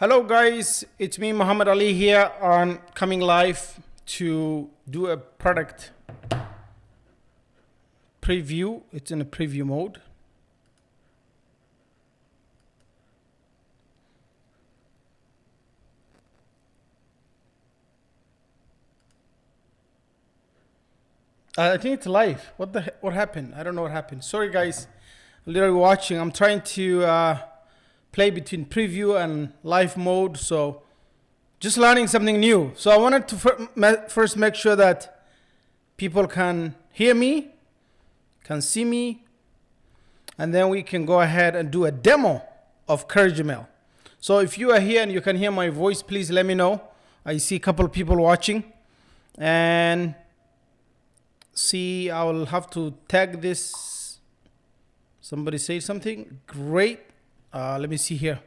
Hello guys, it's me Muhammad Ali here on coming live to do a product preview. It's in a preview mode. I think it's live. What happened? I don't know what happened. Sorry guys, literally watching. I'm trying to play between preview and live mode, so just learning something new. So I wanted to first make sure that people can hear me, can see me, and then we can go ahead and do a demo of Kerjmail. So if you are here and you can hear my voice, please let me know. I see a couple of people watching, and see, I will have to tag this. Somebody say something. Great. Let me see here.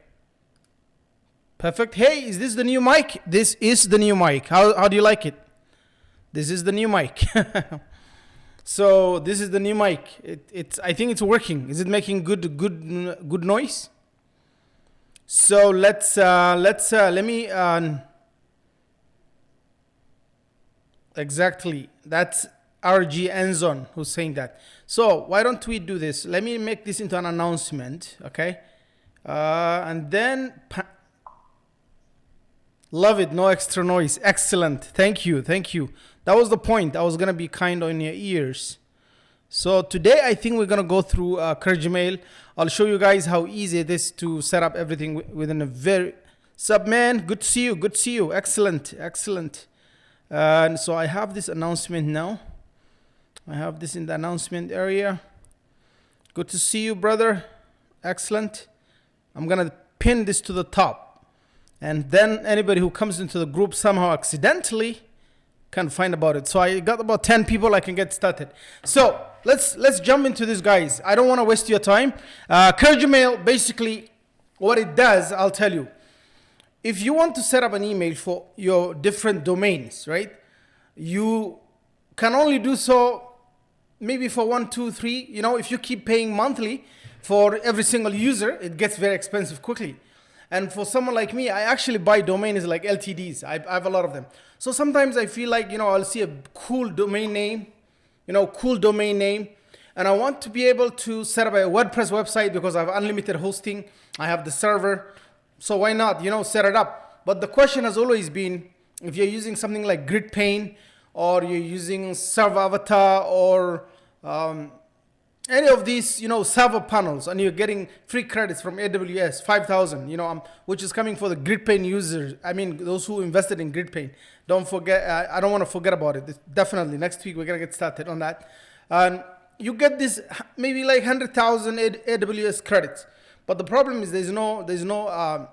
Perfect. Hey, is this the new mic? This is the new mic. How do you like it? This is the new mic. So this is the new mic. I think it's working. Is it making good noise? So let me exactly. That's RG Enzon who's saying that. So why don't we do this? Let me make this into an announcement, okay? And then love it, no extra noise. Excellent. Thank you. That was the point. I was gonna be kind on your ears. So today I think we're gonna go through Kerjmail. I'll show you guys how easy it is to set up everything within a very sub man. Good to see you. Excellent. And so I have this announcement now. I have this in the announcement area. Good to see you, brother. Excellent. I'm gonna pin this to the top, and then anybody who comes into the group somehow accidentally can find about it. So I got about 10 people. I can get started. So let's jump into this, guys. I don't want to waste your time. Kerjmail, basically what it does, I'll tell you. If you want to set up an email for your different domains, right, you can only do so maybe for 1, 2, 3. You know, if you keep paying monthly for every single user, it gets very expensive quickly. And for someone like me, I actually buy domains like LTDs. I have a lot of them. So sometimes I feel like, I'll see a cool domain name, and I want to be able to set up a WordPress website because I have unlimited hosting. I have the server. So why not, set it up? But the question has always been, if you're using something like GridPane, or you're using Server Avatar, or any of these, server panels, and you're getting free credits from AWS, 5,000, which is coming for the GridPane users. I mean, those who invested in GridPane. Don't forget, I don't want to forget about it. Definitely, next week we're going to get started on that. And you get this maybe like 100,000 AWS credits. But the problem is there's no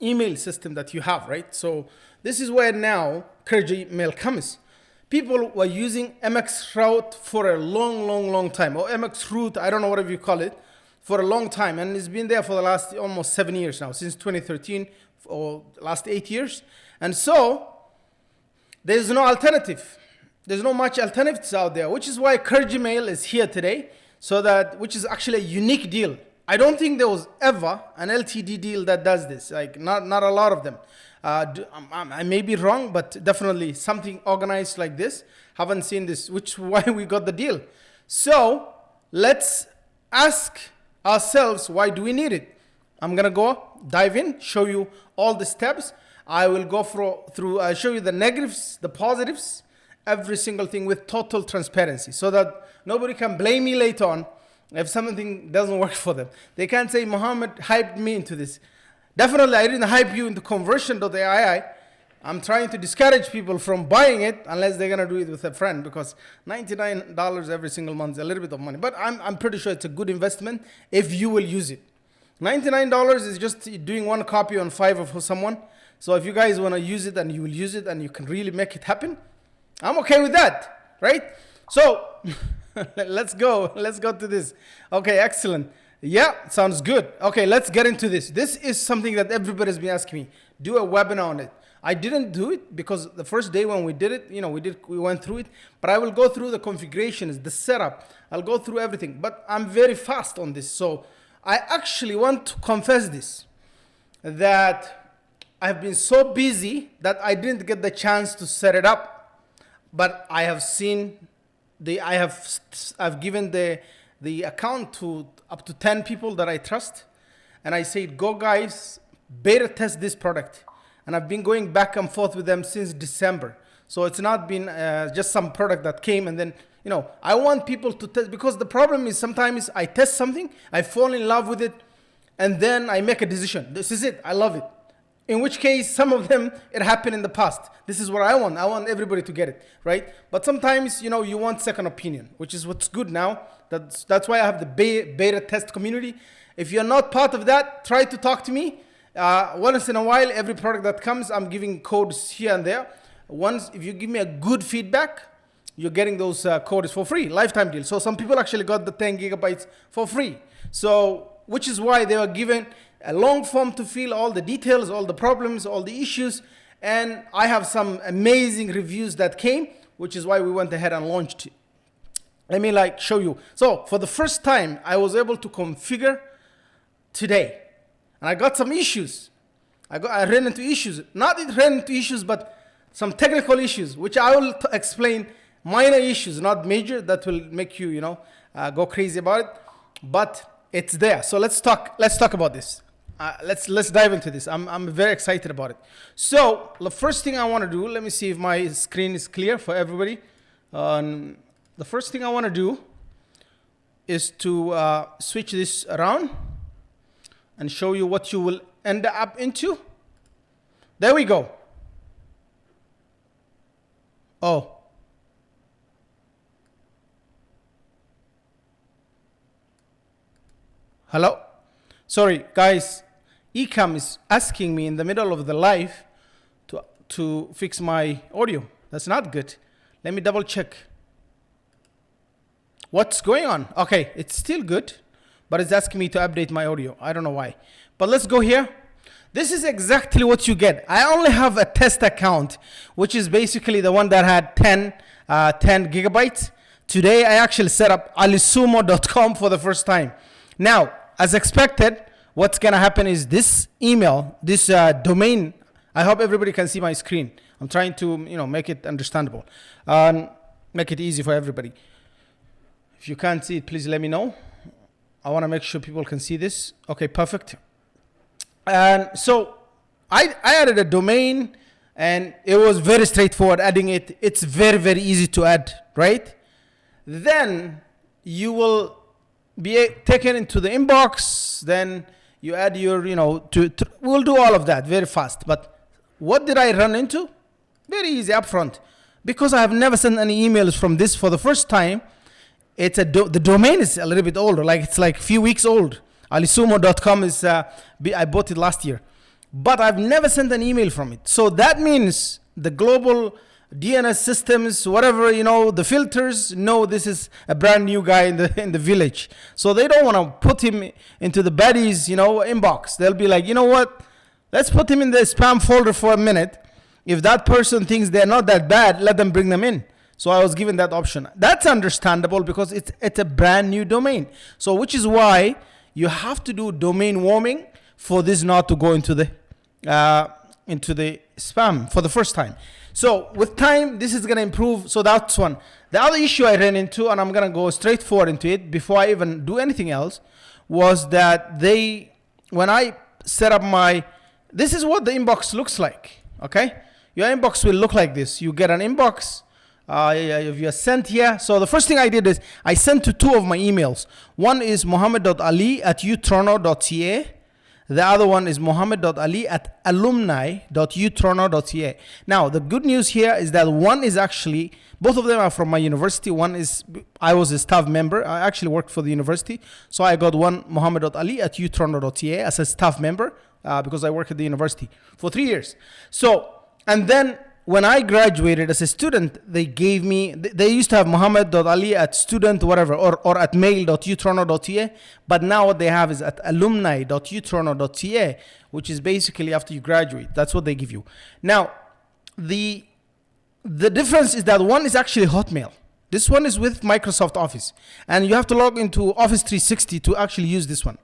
email system that you have, right? So this is where now Kerjmail comes. People were using MX route for a long time, or MX route, I don't know whatever you call it, for a long time. And it's been there for the last almost 7 years now, since 2013, or last 8 years. And so there's no alternative. There's no much alternatives out there, which is why Kerjmail is here today, which is actually a unique deal. I don't think there was ever an LTD deal that does this, like not a lot of them. I may be wrong, but definitely something organized like this. Haven't seen this, which is why we got the deal. So let's ask ourselves, why do we need it? I'm going to dive in, show you all the steps. I will go through, I'll show you the negatives, the positives, every single thing with total transparency, so that nobody can blame me later on if something doesn't work for them. They can't say, Muhammad hyped me into this. Definitely, I didn't hype you into conversion.ai. I'm trying to discourage people from buying it unless they're going to do it with a friend, because $99 every single month is a little bit of money. But I'm pretty sure it's a good investment if you will use it. $99 is just doing one copy on Fiverr for someone. So if you guys want to use it and you will use it and you can really make it happen, I'm okay with that, right? So let's go to this. Okay, excellent. Yeah, sounds good. Okay, let's get into this. This is something that everybody's been asking me. Do a webinar on it. I didn't do it because the first day when we did it, we went through it. But I will go through the configurations, the setup. I'll go through everything. But I'm very fast on this. So I actually want to confess this. that I've been so busy that I didn't get the chance to set it up, but I have seen I've given the account to up to 10 people that I trust, and I said, go guys, beta test this product. And I've been going back and forth with them since December. So it's not been just some product that came and then, you know, I want people to test, because the problem is sometimes I test something, I fall in love with it, and then I make a decision. This is it, I love it. In which case, some of them, it happened in the past. This is what I want. I want everybody to get it, right? But sometimes, you know, you want second opinion, which is what's good now. That's why I have the beta test community. If you're not part of that, try to talk to me. Once in a while, every product that comes, I'm giving codes here and there. Once, if you give me a good feedback, you're getting those codes for free, lifetime deal. So some people actually got the 10 gigabytes for free. So, which is why they were given a long form to fill all the details, all the problems, all the issues. And I have some amazing reviews that came, which is why we went ahead and launched it. Let me show you. So for the first time, I was able to configure today. And I got some issues. I ran into issues. Not ran into issues, but some technical issues, which I will explain. Minor issues, not major, that will make you, go crazy about it. But it's there. So let's talk about this. Let's dive into this. I'm very excited about it. So the first thing I want to do, let me see if my screen is clear for everybody. The first thing I want to do is to switch this around and show you what you will end up into. There we go. Oh. Hello? Sorry, guys. Ecamm is asking me in the middle of the live to fix my audio. That's not good. Let me double check. What's going on? Okay, it's still good, but it's asking me to update my audio. I don't know why. But let's go here. This is exactly what you get. I only have a test account, which is basically the one that had 10 gigabytes. Today, I actually set up alisumo.com for the first time. Now, as expected, what's going to happen is this email, this domain, I hope everybody can see my screen. I'm trying to, make it understandable, make it easy for everybody. If you can't see it, please let me know. I want to make sure people can see this. Okay, perfect. And so I added a domain, and it was very straightforward adding it. It's very, very easy to add, right? Then you will be taken into the inbox. Then you add your, we'll do all of that very fast. But what did I run into? Very easy upfront. Because I have never sent any emails from this for the first time. It's the domain is a little bit older, it's like a few weeks old. alisumo.com is, I bought it last year. But I've never sent an email from it. So that means the global DNS systems, whatever, the filters know this is a brand new guy in the village. So they don't want to put him into the baddies, inbox. They'll be like, you know what? Let's put him in the spam folder for a minute. If that person thinks they're not that bad, let them bring them in. So I was given that option. That's understandable because it's a brand new domain. So which is why you have to do domain warming for this not to go into the spam for the first time. So with time, this is going to improve. So that's one. The other issue I ran into, and I'm going to go straight forward into it before I even do anything else, was that when I set up this is what the inbox looks like. Okay, your inbox will look like this. You get an inbox. If you're sent here. So the first thing I did is I sent to two of my emails. One is mohammed.ali@utrono.ca. The other one is mohammed.ali@alumni.utrono.ca. Now, the good news here is that one is actually, both of them are from my university. One is, I was a staff member. I actually worked for the university. So I got one mohammed.ali@utrono.ca as a staff member because I worked at the university for 3 years. So, and then when I graduated as a student, they gave me, they used to have mohammed.ali@student whatever or at mail.utrono.ca, but now what they have is at alumni.utrono.ca, which is basically after you graduate. That's what they give you. Now, the difference is that one is actually Hotmail. This one is with Microsoft Office, and you have to log into Office 360 to actually use this one.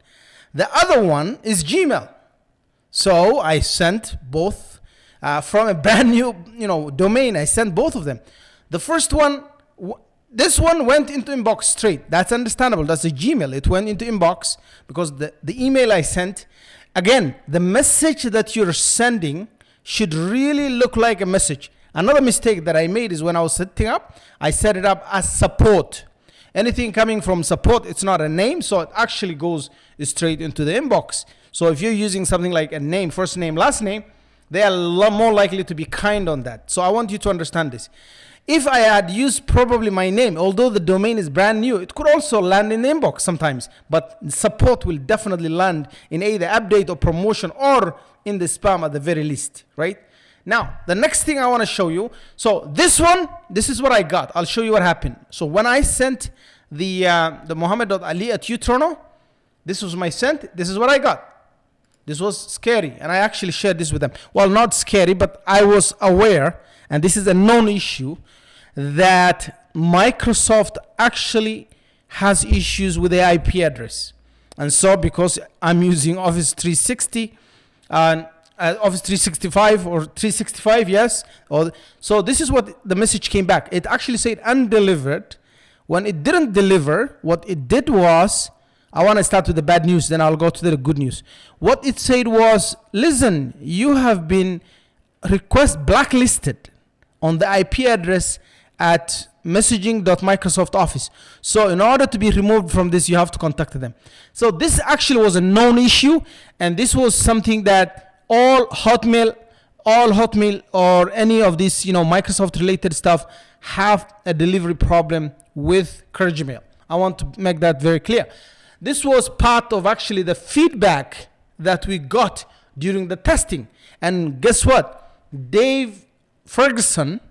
The other one is Gmail. So I sent both from a brand new, domain. I sent both of them. The first one, this one went into inbox straight. That's understandable. That's a Gmail. It went into inbox because the email I sent, again, the message that you're sending should really look like a message. Another mistake that I made is when I was setting up, I set it up as support. Anything coming from support, it's not a name, so it actually goes straight into the inbox. So if you're using something like a name, first name, last name, they are a lot more likely to be kind on that. So I want you to understand this. If I had used probably my name, although the domain is brand new, it could also land in the inbox sometimes, but support will definitely land in either update or promotion or in the spam at the very least, right? Now, the next thing I want to show you, so this one, this is what I got. I'll show you what happened. So when I sent the Mohammed.ali@utrono, this was my sent, this is what I got. This was scary, and I actually shared this with them. Well, not scary, but I was aware, and this is a known issue, that Microsoft actually has issues with the IP address. And so because I'm using Office 360 and Office 365 or 365, yes. So this is what the message came back. It actually said undelivered. When it didn't deliver, what it did was, I want to start with the bad news, then I'll go to the good news. What it said was, listen, you have been blacklisted on the IP address at messaging.microsoft office. So in order to be removed from this, you have to contact them. So this actually was a known issue, and this was something that all Hotmail or any of these, Microsoft related stuff have a delivery problem with Kerjmail. I want to make that very clear. This was part of actually the feedback that we got during the testing. And guess what? Dave Ferguson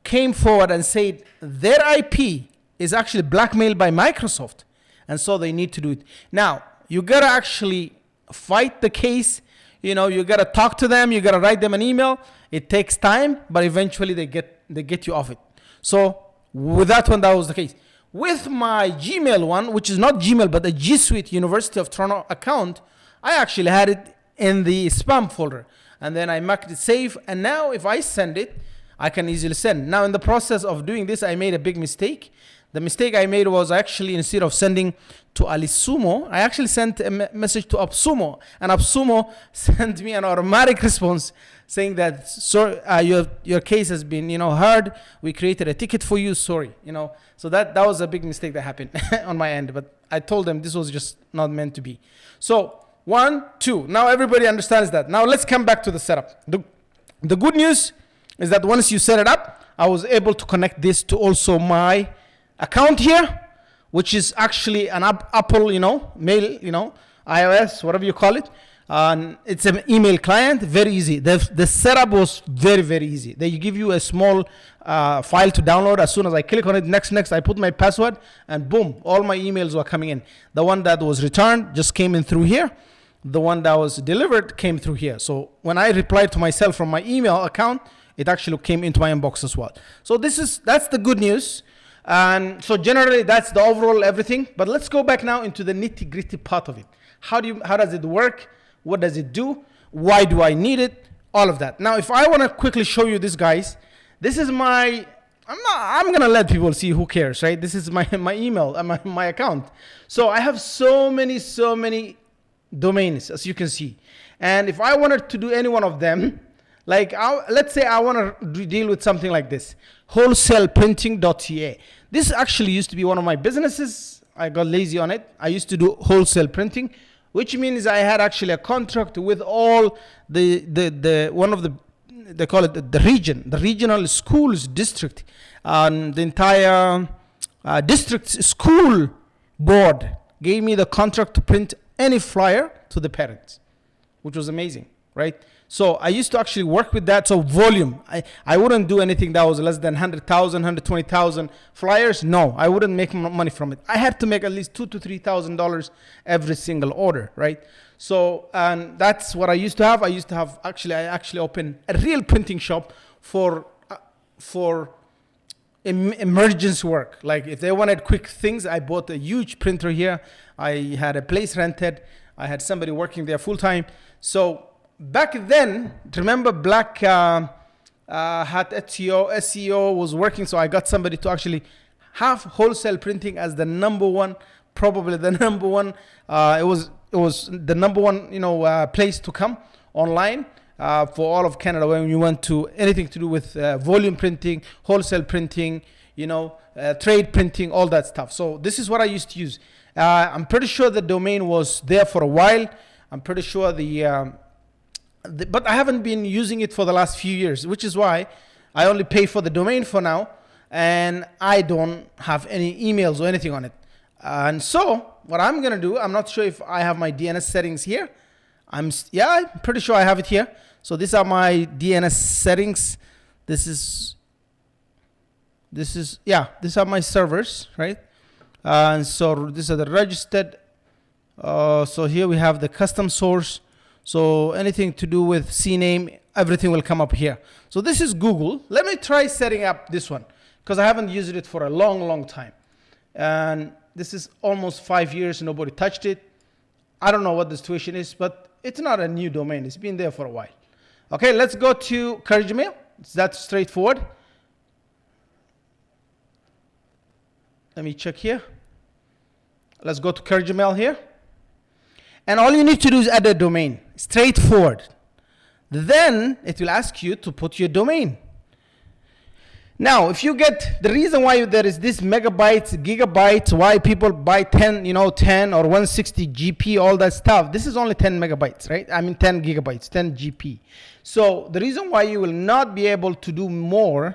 came forward and said their IP is actually blackmailed by Microsoft. And so they need to do it. Now, you gotta actually fight the case. You gotta talk to them. You gotta write them an email. It takes time, but eventually they get you off it. So with that one, that was the case. With my Gmail one, which is not Gmail, but the G Suite University of Toronto account, I actually had it in the spam folder. And then I marked it safe. And now if I send it, I can easily send. Now in the process of doing this, I made a big mistake. The mistake I made was actually, instead of sending to Alisumo, I actually sent a message to Absumo. And Absumo sent me an automatic response saying that, sorry, your case has been, heard. We created a ticket for you. Sorry, So that was a big mistake that happened on my end. But I told them this was just not meant to be. So 1, 2. Now everybody understands that. Now let's come back to the setup. The good news is that once you set it up, I was able to connect this to also my account here, which is actually an Apple, mail, iOS, whatever you call it. It's an email client, very easy. The setup was very, very easy. They give you a small file to download. As soon as I click on it, next, I put my password, and boom, all my emails were coming in. The one that was returned just came in through here. The one that was delivered came through here. So when I replied to myself from my email account, it actually came into my inbox as well. So that's the good news. And so generally that's the overall everything. But let's go back now into the nitty-gritty part of it. How does it work? What does it do? Why do I need it? All of that. Now, if I want to quickly show you this, guys, this is I'm going to let people see, who cares, right? This is my email, my account. So I have so many domains, as you can see. And if I wanted to do any one of them, like let's say I want to deal with something like this, wholesaleprinting.ca. This actually used to be one of my businesses. I got lazy on it. I used to do wholesale printing, which means I had actually a contract with all they call it the regional schools district, the entire district school board gave me the contract to print any flyer to the parents, which was amazing, right? So I used to actually work with that. So volume, I wouldn't do anything that was less than 100,000, 120,000 flyers. No, I wouldn't make money from it. I had to make at least $2,000 to $3,000 every single order, right? So, and that's what I used to have. I actually opened a real printing shop for emergency work. Like if they wanted quick things, I bought a huge printer here. I had a place rented. I had somebody working there full time. So back then, remember Black Hat SEO was working, so I got somebody to actually have wholesale printing as the number one, probably the number one. It was the number one, place to come online for all of Canada when you went to anything to do with volume printing, wholesale printing, trade printing, all that stuff. So this is what I used to use. I'm pretty sure the domain was there for a while. I'm pretty sure but I haven't been using it for the last few years, which is why I only pay for the domain for now, and I don't have any emails or anything on it. And so what I'm going to do, I'm not sure if I have my DNS settings here. I'm pretty sure I have it here. So these are my DNS settings. These are my servers, right? And so these are the registered. So here we have the custom source. So anything to do with CNAME, everything will come up here. So this is Google. Let me try setting up this one because I haven't used it for a long time. And this is almost 5 years. Nobody touched it. I don't know what the situation is, but it's not a new domain. It's been there for a while. Okay, let's go to Kerjmail. It's that straightforward. Let me check here. Let's go to Kerjmail here. And all you need to do is add a domain. Straightforward. Then it will ask you to put your domain. Now, if you get the reason why there is this megabytes, gigabytes, why people buy 10 or 160 GP, all that stuff. This is only 10 megabytes, right? I mean 10 gigabytes, 10 GP. So the reason why you will not be able to do more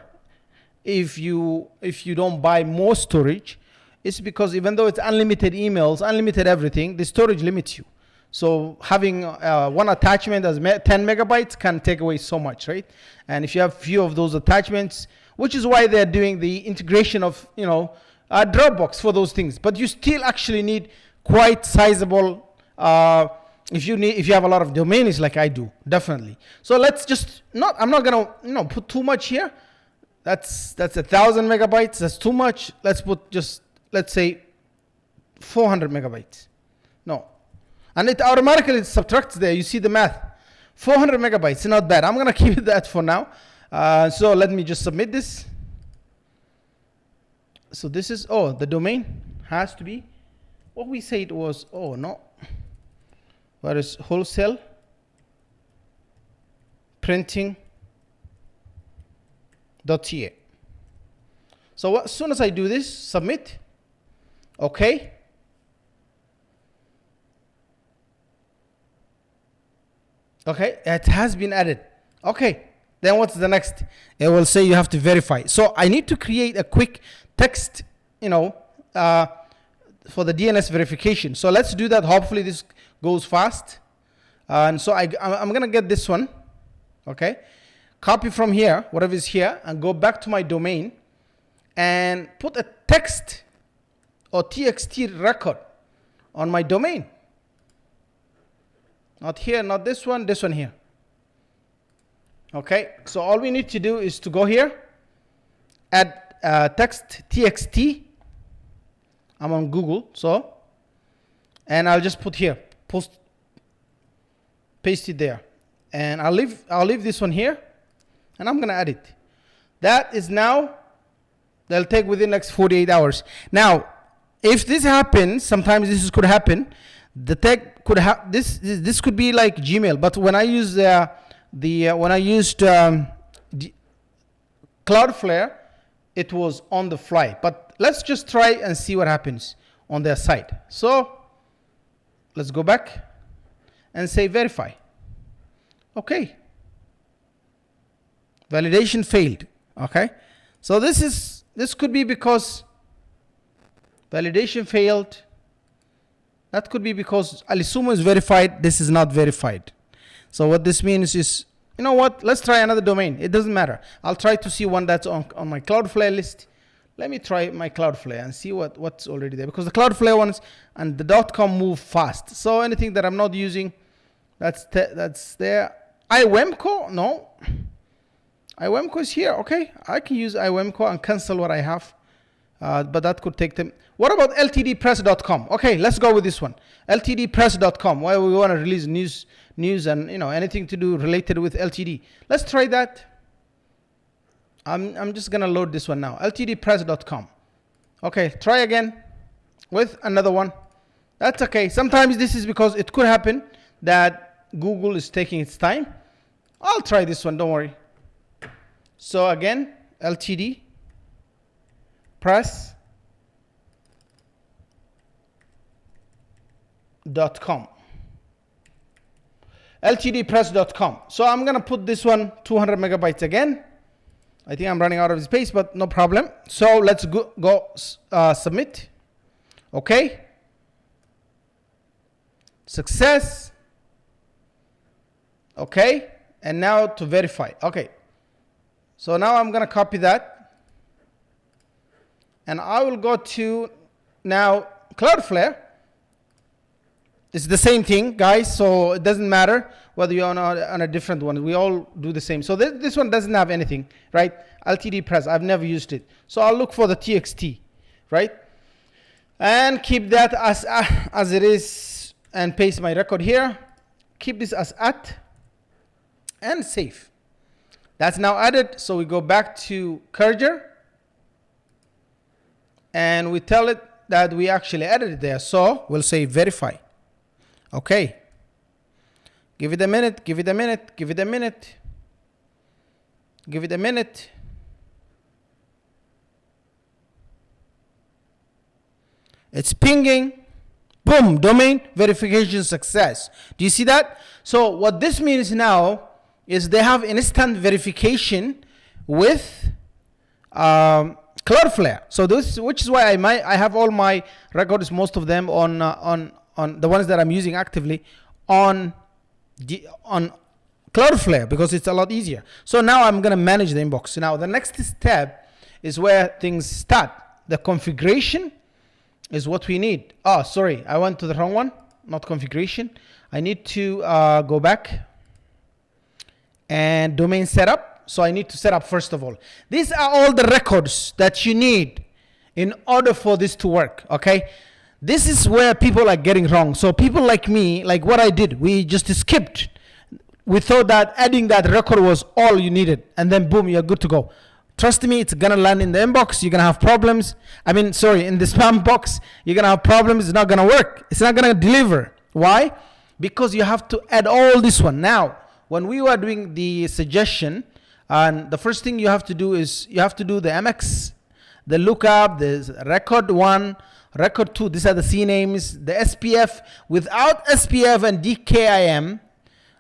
if you don't buy more storage is because even though it's unlimited emails, unlimited everything, the storage limits you. So having one attachment as 10 megabytes can take away so much, right? And if you have few of those attachments, which is why they're doing the integration of, Dropbox for those things. But you still actually need quite sizable, if you have a lot of domains like I do, definitely. So let's just I'm not gonna, put too much here. That's 1,000 megabytes. That's too much. Let's put let's say 400 megabytes. No. And it automatically subtracts there. You see the math. 400 megabytes, not bad. I'm going to keep it that for now. So let me just submit this. So this is, the domain has to be what we say it was. Oh, no. What is wholesale printing.ca. So as soon as I do this, submit. Okay. Okay, it has been added. Okay, then what's the next? It will say you have to verify. So I need to create a quick text, for the DNS verification. So let's do that. Hopefully this goes fast. And so I'm going to get this one. Okay, copy from here, whatever is here, and go back to my domain and put a text or TXT record on my domain. Not here, not this one here. Okay, so all we need to do is to go here, add text TXT. I'm on Google, and I'll just put here, paste it there, and I'll leave this one here, and I'm gonna add it. That is now. They'll take within the next 48 hours. Now, if this happens, sometimes this could happen. The tag could have this could be like Gmail, but when I use when I used Cloudflare, it was on the fly. But let's just try and see what happens on their site. So let's go back and say verify. Okay. Validation failed. Okay. So this could be because validation failed. That could be because Alisumo is verified. This is not verified. So what this means is, you know what? Let's try another domain. It doesn't matter. I'll try to see one that's on my Cloudflare list. Let me try my Cloudflare and see what's already there. Because the Cloudflare ones and the .com move fast. So anything that I'm not using, that's there. iWemco? No. iWemco is here. Okay. I can use iWemco and cancel what I have. but that could take them. What about ltdpress.com? Okay, let's go with this one. ltdpress.com. Why we want to release news and anything to do related with LTD. Let's try that. I'm just gonna load this one now. ltdpress.com. Okay, try again with another one. That's okay. Sometimes this is because it could happen that Google is taking its time. I'll try this one, don't worry. So again, ltdpress.com. ltdpress.com. So I'm gonna put this one 200 megabytes again. I think I'm running out of space, but no problem. So let's go submit. Okay. Success. Okay. And now to verify. Okay. So now I'm going to copy that. And I will go to now Cloudflare. It's the same thing, guys. So it doesn't matter whether you're on a different one. We all do the same. So this one doesn't have anything, right? LTD press. I've never used it. So I'll look for the TXT, right? And keep that as it is and paste my record here. Keep this as @ and save. That's now added. So we go back to Kerja and we tell it that we actually added it there. So we'll say verify. Okay. Give it a minute, give it a minute, give it a minute. Give it a minute. It's pinging. Boom, domain verification success. Do you see that? So what this means now is they have instant verification with Cloudflare. So this, which is why I have all my records, most of them on the ones that I'm using actively on Cloudflare, because it's a lot easier. So now I'm going to manage the inbox. Now the next step is where things start. The configuration is what we need. Oh, sorry, I went to the wrong one. Not configuration. I need to go back and domain setup. So I need to set up first of all. These are all the records that you need in order for this to work. Okay. This is where people are getting wrong. So people like me, like what I did, we just skipped. We thought that adding that record was all you needed, and then boom, you're good to go. Trust me, it's gonna land in the inbox. You're gonna have problems. I mean, sorry, in the spam box, you're gonna have problems. It's not gonna work. It's not gonna deliver. Why? Because you have to add all this one. Now, when we were doing the suggestion, and the first thing you have to do is you have to do the MX, the lookup, the record 1, record 2. These are the C names, the SPF. Without SPF and DKIM,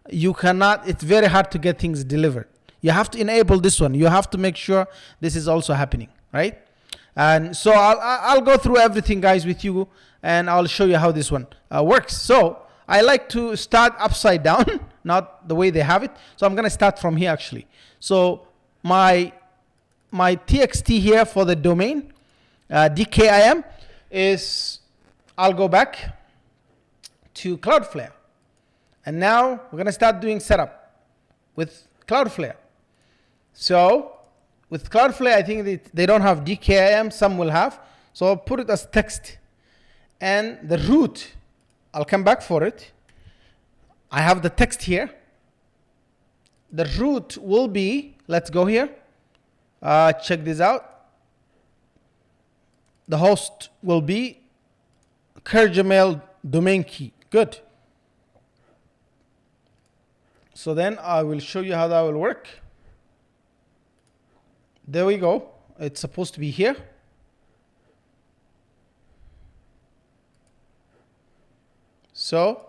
you cannot. It's very hard to get things delivered. You have to enable this one. You have to make sure this is also happening, right? And so I'll go through everything, guys, with you, and I'll show you how this one works. So I like to start upside down, not the way they have it. So I'm going to start from here, actually. So my TXT here for the domain, DKIM, is, I'll go back to Cloudflare. And now we're going to start doing setup with Cloudflare. So with Cloudflare, I think they don't have DKIM. Some will have. So I'll put it as text. And the root, I'll come back for it. I have the text here. The root will be, let's go here. Check this out. The host will be Kerjmail domain key. Good. So then I will show you how that will work. There we go. It's supposed to be here. So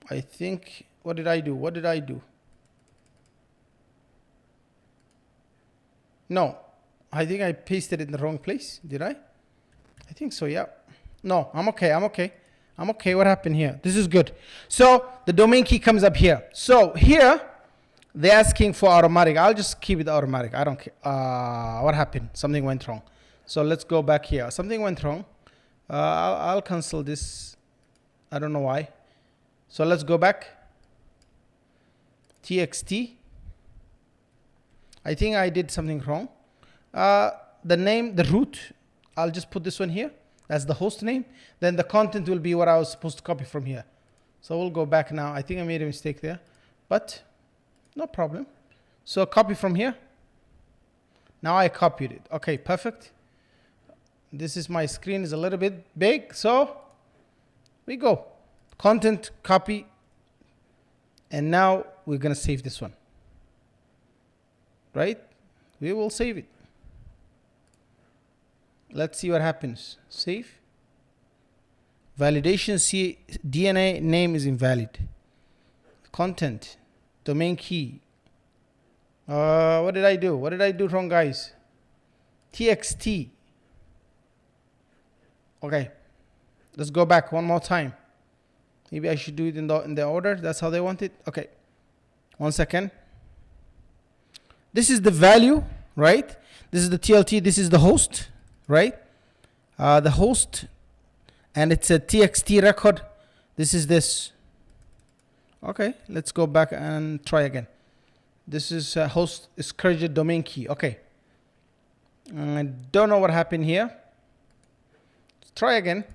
I think, what did I do? What did I do? No, I think I pasted it in the wrong place. Did I? I think so, yeah. No, I'm okay. I'm okay. I'm okay. What happened here? This is good. So the domain key comes up here. So here, they're asking for automatic. I'll just keep it automatic. I don't care. What happened? Something went wrong. So let's go back here. Something went wrong. I'll cancel this. I don't know why. So let's go back. TXT. I think I did something wrong. The name, the root, I'll just put this one here. That's the host name. Then the content will be what I was supposed to copy from here. So we'll go back now. I think I made a mistake there, but no problem. So copy from here. Now I copied it. Okay, perfect. This is my screen is a little bit big, so we go. Content, copy, and now we're gonna save this one. Right? We will save it. Let's see what happens. Save. Validation, see DNA name is invalid. Content, domain key. What did I do? What did I do wrong, guys? TXT. Okay, let's go back one more time. Maybe I should do it in the order. That's how they want it. Okay, 1 second. This is the value, right? This is the TLT. This is the host, right? The host, and it's a TXT record. This is this. Okay, let's go back and try again. This is host is Kerja domain key. Okay, I don't know what happened here. Let's try again.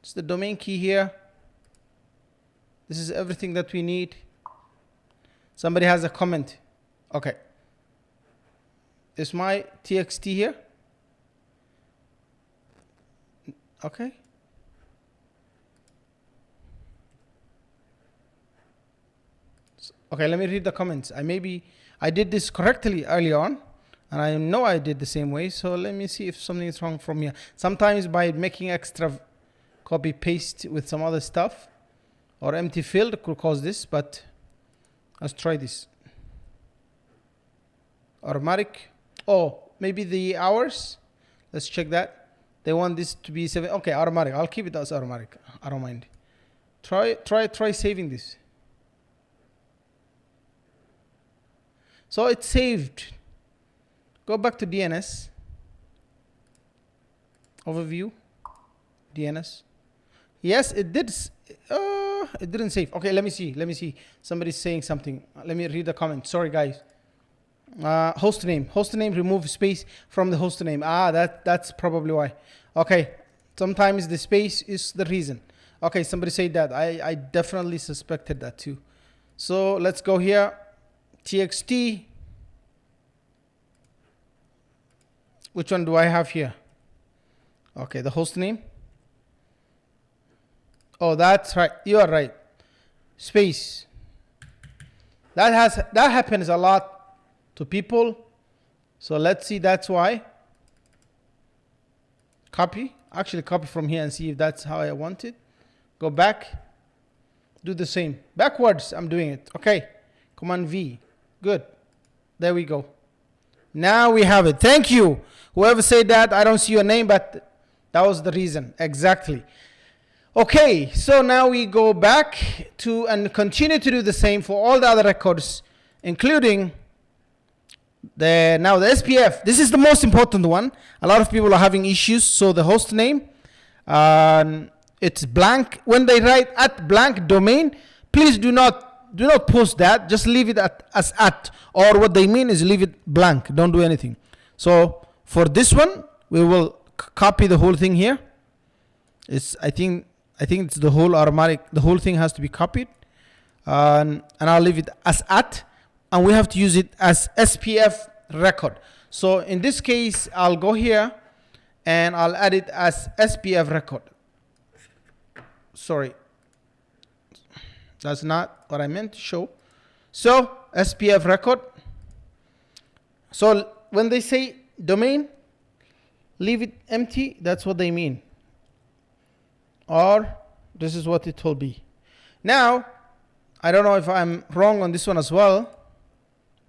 It's the domain key here. This is everything that we need. Somebody has a comment. Okay, is my TXT here? Okay. Okay, let me read the comments. I did this correctly early on, and I know I did the same way. So let me see if something is wrong from here. Sometimes by making extra copy paste with some other stuff or empty field could cause this, but let's try this. Automatic. Oh, maybe the hours. Let's check that. They want this to be 7. Okay, automatic. I'll keep it as automatic. I don't mind. Try saving this. So it's saved. Go back to DNS. Overview. DNS. Yes, it did. It didn't save. Okay, let me see. Somebody's saying something. Let me read the comment. Sorry, guys. Host name. Remove space from the host name. That's probably why. Okay. Sometimes the space is the reason. Okay, somebody said that. I definitely suspected that too. So let's go here. TXT. Which one do I have here? Okay, the host name. Oh, that's right. You are right. Space. That happens a lot to people. So let's see. That's why. Copy. Actually, copy from here and see if that's how I want it. Go back. Do the same. Backwards. I'm doing it. Okay. Command V. Good. There we go. Now we have it. Thank you. Whoever said that, I don't see your name, but that was the reason. Exactly. Okay, so now we go back to and continue to do the same for all the other records, including the SPF. This is the most important one. A lot of people are having issues. So the host name, it's blank. When they write at blank domain, please do not post that. Just leave it as at, or what they mean is leave it blank. Don't do anything. So for this one, we will copy the whole thing here. I think it's the whole automatic. The whole thing has to be copied, and I'll leave it as at, and we have to use it as SPF record. So in this case, I'll go here and I'll add it as SPF record. Sorry. That's not what I meant to show. So SPF record. So when they say domain, leave it empty. That's what they mean. Or this is what it will be. Now, I don't know if I'm wrong on this one as well,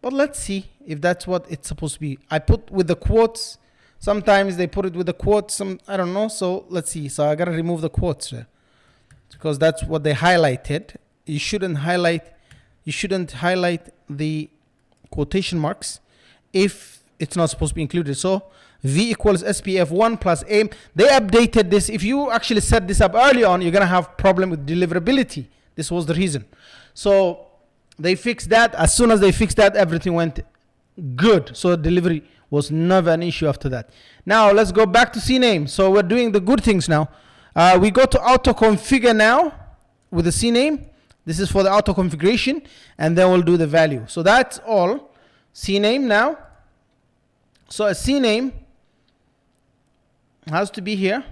but let's see if that's what it's supposed to be. I put with the quotes. Sometimes they put it with the quotes. I don't know. So let's see. So I gotta remove the quotes because that's what they highlighted. You shouldn't highlight the quotation marks if it's not supposed to be included. So V equals SPF1 plus AIM. They updated this. If you actually set this up early on, you're gonna have problem with deliverability. This was the reason. So they fixed that. As soon as they fixed that, everything went good. So delivery Was never an issue after that. Now let's go back to CNAME. So we're doing the good things now. We go to auto configure now with the CNAME. This is for the auto configuration, and then we'll do the value. So that's all. CNAME now. So a CNAME has to be here.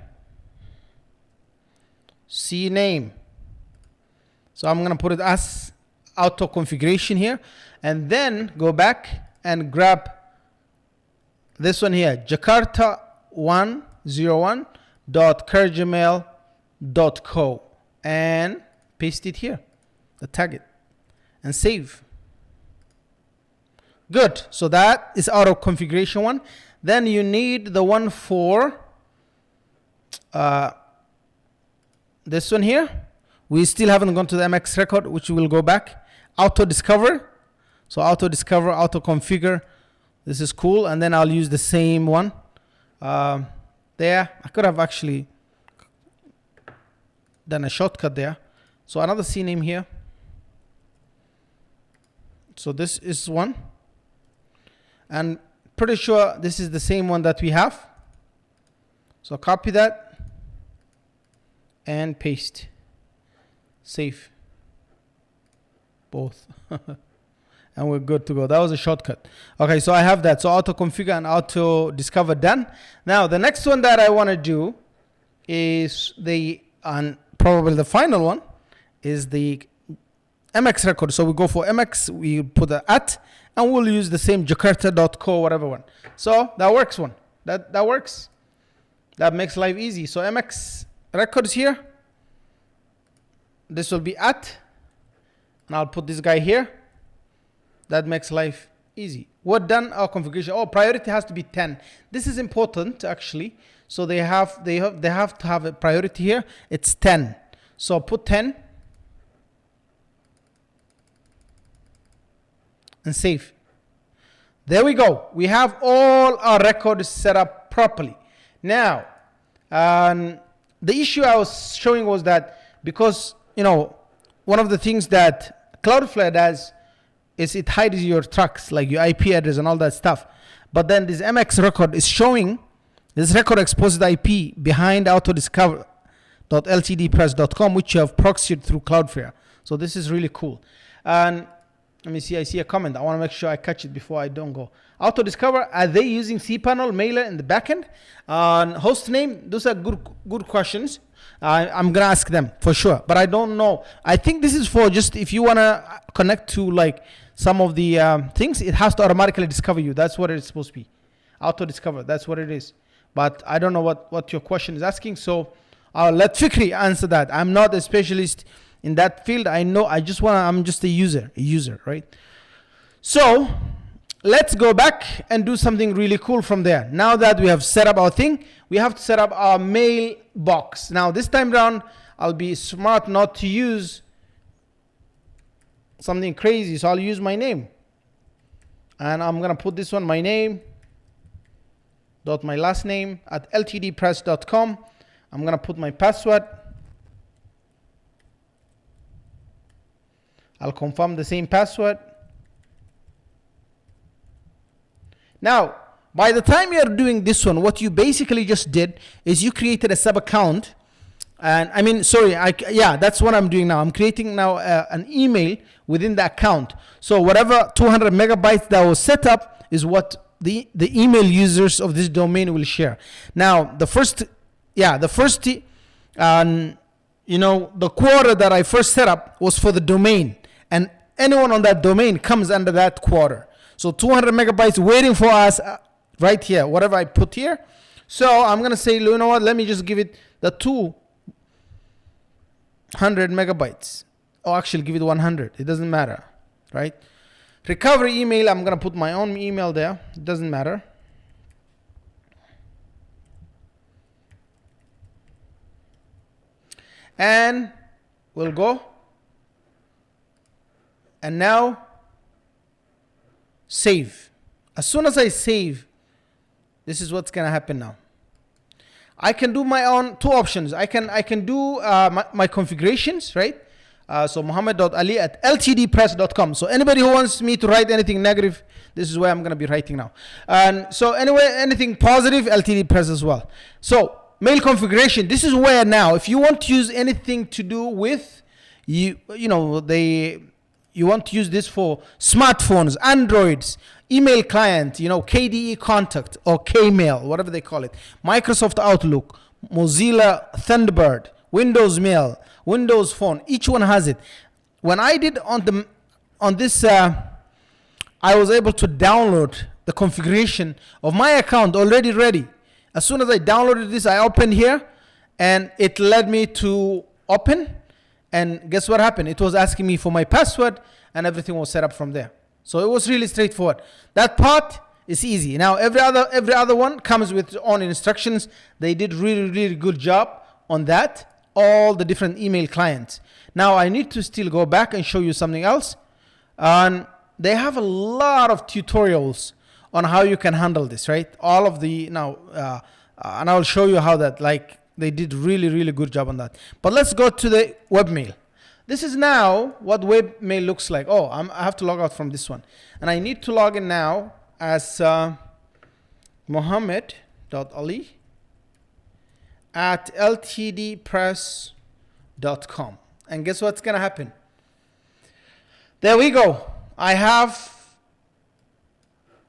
CNAME. So I'm going to put it as auto configuration here, and then go back and grab this one here, jakarta101.kerjmail.co, and paste it here, tag it, and save. Good. So that is auto configuration one. Then you need the one for this one here. We still haven't gone to the MX record, which we will go back. Auto discover. So auto discover, auto configure. This is cool. And then I'll use the same one there. I could have actually done a shortcut there. So another CNAME here. So this is one. And pretty sure this is the same one that we have. So copy that and paste. Save. Both. And we're good to go. That was a shortcut. Okay, so I have that. So auto configure and auto discover done. Now the next one that I want to do is probably the final one is the MX record. So we go for MX, we put the @ and we'll use the same jakarta.co whatever one. So that works one. That works. That makes life easy. So MX records here. This will be @ and I'll put this guy here. That makes life easy. What done? Our configuration. Oh, priority has to be 10. This is important actually. So they have to have a priority here. It's 10. So put 10 and save. There we go. We have all our records set up properly. Now, the issue I was showing was that because one of the things that Cloudflare does is it hides your tracks, like your IP address and all that stuff. But then this MX record is showing, this record exposes the IP behind autodiscover.ltdpress.com, which you have proxied through Cloudflare. So this is really cool. And let me see, I see a comment. I want to make sure I catch it before I don't go. Autodiscover, are they using cPanel mailer in the backend? Host name, those are good questions. I'm going to ask them for sure, but I don't know. I think this is for just if you want to connect to like some of the things, it has to automatically discover you. That's what it's supposed to be. Auto discover, that's what it is. But I don't know what your question is asking. So I'll let Fikri answer that. I'm not a specialist in that field. I know, I'm just a user, right? So let's go back and do something really cool from there. Now that we have set up our thing, we have to set up our mailbox. Now this time around, I'll be smart not to use something crazy. So I'll use my name. And I'm going to put this one, my name, dot my last name at ltdpress.com. I'm going to put my password. I'll confirm the same password. Now, by the time you're doing this one, what you basically just did is you created a sub account. And I mean, sorry, that's what I'm doing now. I'm creating now an email within the account. So whatever 200 megabytes that was set up is what the email users of this domain will share. Now, the quarter that I first set up was for the domain, and anyone on that domain comes under that quarter. So 200 megabytes waiting for us right here, whatever I put here. So I'm going to say, you know what, let me just give it the 200 megabytes. Oh, actually give it 100. It doesn't matter, right? Recovery email, I'm going to put my own email there. It doesn't matter. And we'll go. And now save. As soon as I save, this is what's going to happen now. I can do my own two options. I can do my configurations, right? So Muhammad.ali at ltdpress.com. So anybody who wants me to write anything negative, this is where I'm going to be writing now. And so anyway, anything positive, ltdpress as well. So mail configuration, this is where now, if you want to use anything to do with, you want to use this for smartphones, Androids, email client, KDE Contact or Kmail, whatever they call it, Microsoft Outlook, Mozilla Thunderbird, Windows Mail, Windows Phone, each one has it. When I did on this, I was able to download the configuration of my account already ready. As soon as I downloaded this, I opened here and it led me to open, and guess what happened? It was asking me for my password and everything was set up from there. So it was really straightforward. That part is easy. Now every other one comes with its own instructions. They did really good job on that. All the different email clients. Now I need to still go back and show you something else. And they have a lot of tutorials on how you can handle this, right? All of the and I'll show you how that, like, they did really good job on that. But let's go to the webmail. This is now what webmail looks like. Oh, I have to log out from this one, and I need to log in now as Muhammad.ali at ltdpress.com. And guess what's gonna happen? There we go. I have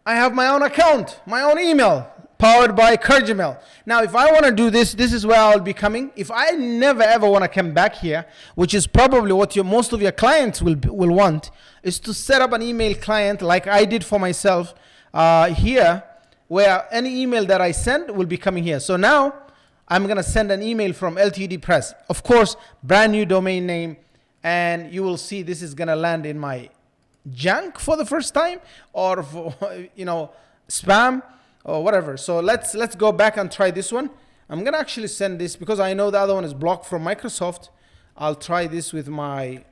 my own account, my own email, powered by Kerjmail. Now, if I want to do this, this is where I'll be coming. If I never ever want to come back here, which is probably what most of your clients will want, is to set up an email client like I did for myself here, where any email that I send will be coming here. So now I'm going to send an email from LTD Press. Of course, brand new domain name, and you will see this is going to land in my junk for the first time, or for, spam or whatever. So let's go back and try this one. I'm going to actually send this because I know the other one is blocked from Microsoft. I'll try this with my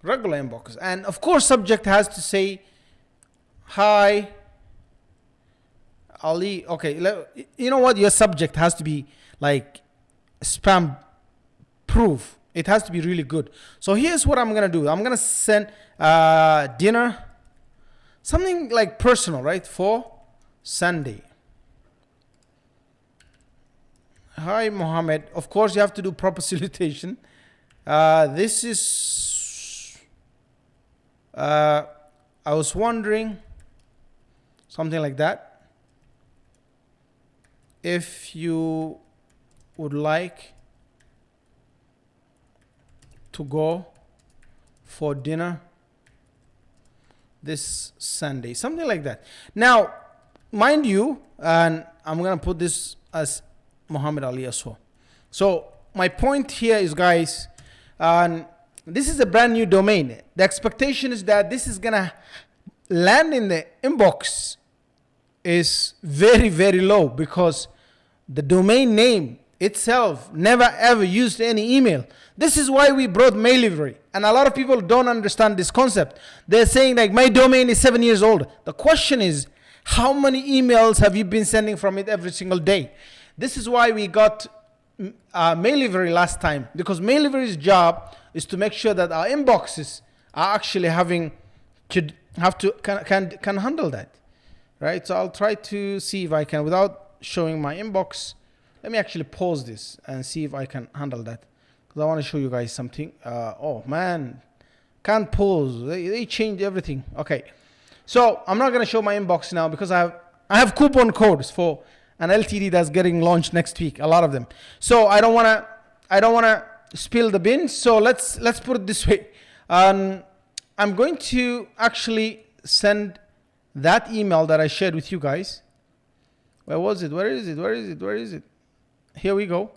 regular inbox. And of course, subject has to say, hi, Ali. Okay, you know what? Your subject has to be like spam proof. It has to be really good. So here's what I'm going to do. I'm going to send dinner, something like personal, right? For Sunday. Hi, Mohammed. Of course, you have to do proper salutation. This is, I was wondering, something like that. If you would like to go for dinner this Sunday, something like that. Now, mind you, and I'm going to put this as Muhammad Ali as well. So my point here is, guys, this is a brand new domain. The expectation is that this is going to land in the inbox is very low, because the domain name itself never ever used any email. This is why we brought mail livery, and a lot of people don't understand this concept. They're saying like, my domain is 7 years old. The question is, how many emails have you been sending from it every single day? This is why we got mail livery last time, because mail livery's job is to make sure that our inboxes are actually can handle that, right? So I'll try to see if I can, without showing my inbox. Let me actually pause this and see if I can handle that, because I want to show you guys something. Oh man, can't pause. They changed everything. Okay, so I'm not going to show my inbox now, because I have coupon codes for an LTD that's getting launched next week, a lot of them. So I don't want to spill the beans. So let's put it this way. I'm going to actually send that email that I shared with you guys. Where was it? Where is it? Here we go.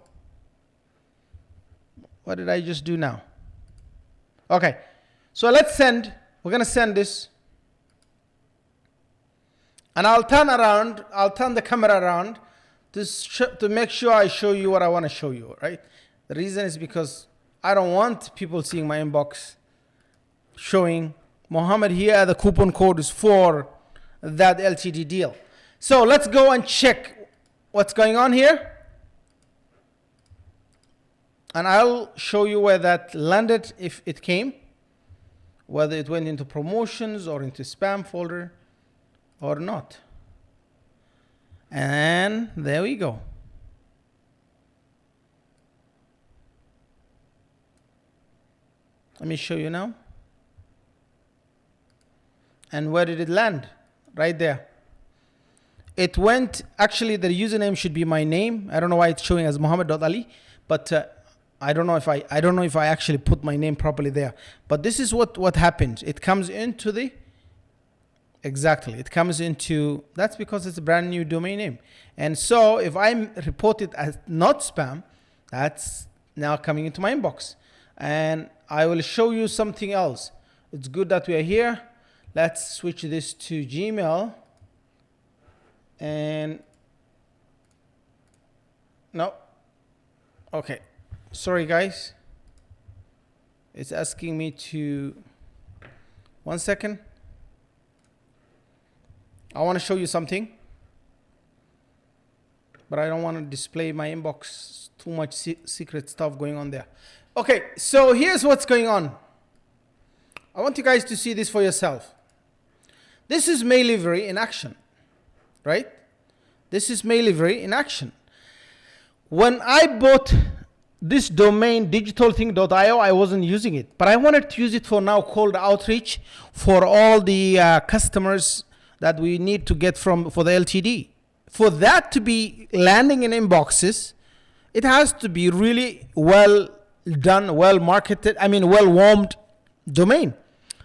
What did I just do now? Okay, so let's send. We're going to send this. And I'll turn the camera around to make sure I show you what I want to show you, right? The reason is because I don't want people seeing my inbox showing Mohammed here. The coupon code is for that LTD deal. So let's go and check what's going on here. And I'll show you where that landed, if it came, whether it went into promotions or into spam folder or not. And there we go. Let me show you now. And where did it land? Right there. It went, actually the username should be my name. I don't know why it's showing as Muhammad.Ali, but I don't know if I actually put my name properly there. But this is what happens. It comes into the, exactly, it comes into, that's because it's a brand new domain name. And so if I report it as not spam, that's now coming into my inbox. And I will show you something else. It's good that we are here. Let's switch this to Gmail. And no. Okay. Sorry guys. It's asking me to, 1 second. I want to show you something, but I don't want to display my inbox. Too much secret stuff going on there. Okay, so here's what's going on. I want you guys to see this for yourself. This is mail livery in action, right? This is mail livery in action. When I bought this domain, digitalthing.io, I wasn't using it, but I wanted to use it for now cold outreach for all the customers that we need to get for the LTD. For that to be landing in inboxes, it has to be really well done, well marketed, well warmed domain.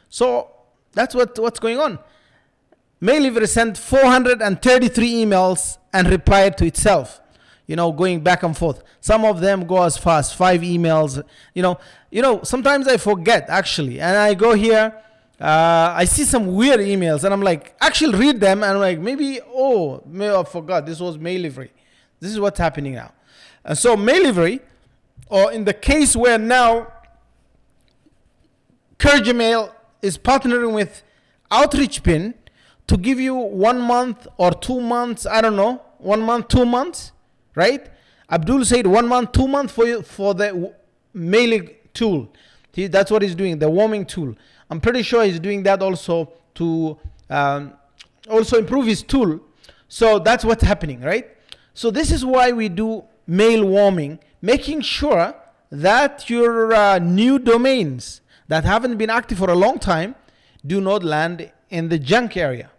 So that's what's going on. Mailiver sent 433 emails and replied to itself, going back and forth. Some of them go as far as 5 emails. Sometimes I forget actually, and I go here, I see some weird emails, and I'm like, actually read them, and I'm like, maybe I forgot this was Mailiver. This is what's happening now. And so Mailiver, or in the case where now Kerjmail is partnering with Outreach Pin to give you 1 month or 2 months, I don't know, 1 month, 2 months, right? Abdul said 1 month, 2 months for the mailing tool. That's what he's doing, the warming tool. I'm pretty sure he's doing that also to also improve his tool. So that's what's happening, right? So this is why we do mail warming, making sure that your new domains that haven't been active for a long time do not land in the junk area,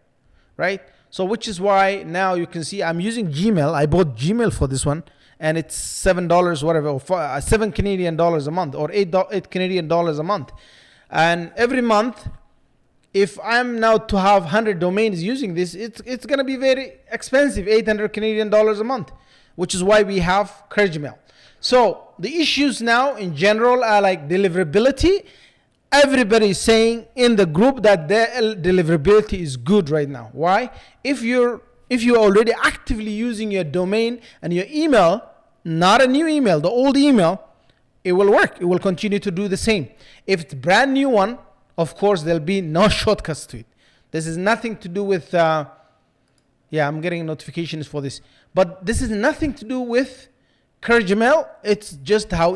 right? So which is why now you can see I'm using Gmail. I bought Gmail for this one, and it's $7 whatever, or 7 Canadian dollars a month, or 8 Canadian dollars a month. And every month, if I'm now to have 100 domains using this, it's going to be very expensive, 800 Canadian dollars a month, which is why we have Kerjmail. So the issues now in general are like deliverability. Everybody is saying in the group that their deliverability is good right now. Why? If you're already actively using your domain and your email, not a new email, the old email, it will work. It will continue to do the same. If it's a brand new one, of course, there'll be no shortcuts to it. This is nothing to do with, I'm getting notifications for this. But this is nothing to do with Kerjmail. It's just how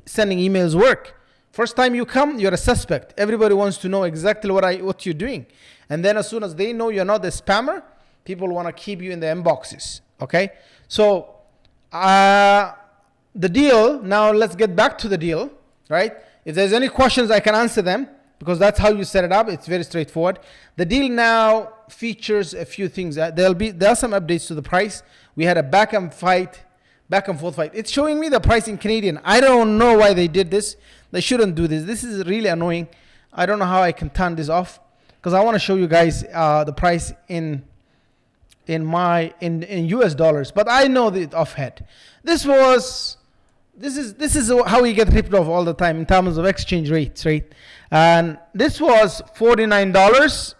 sending emails work. First time you come, you're a suspect. Everybody wants to know exactly what you're doing. And then as soon as they know you're not a spammer, people want to keep you in the inboxes. Okay? So, the deal, now let's get back to the deal, right? If there's any questions, I can answer them, because that's how you set it up. It's very straightforward. The deal now features a few things. There are some updates to the price. We had a back and forth fight. It's showing me the price in Canadian. I don't know why they did this. They shouldn't do this. This is really annoying. I don't know how I can turn this off, because I want to show you guys the price in US dollars, but I know it off head. This is how we get ripped off all the time in terms of exchange rates, right? And this was $49,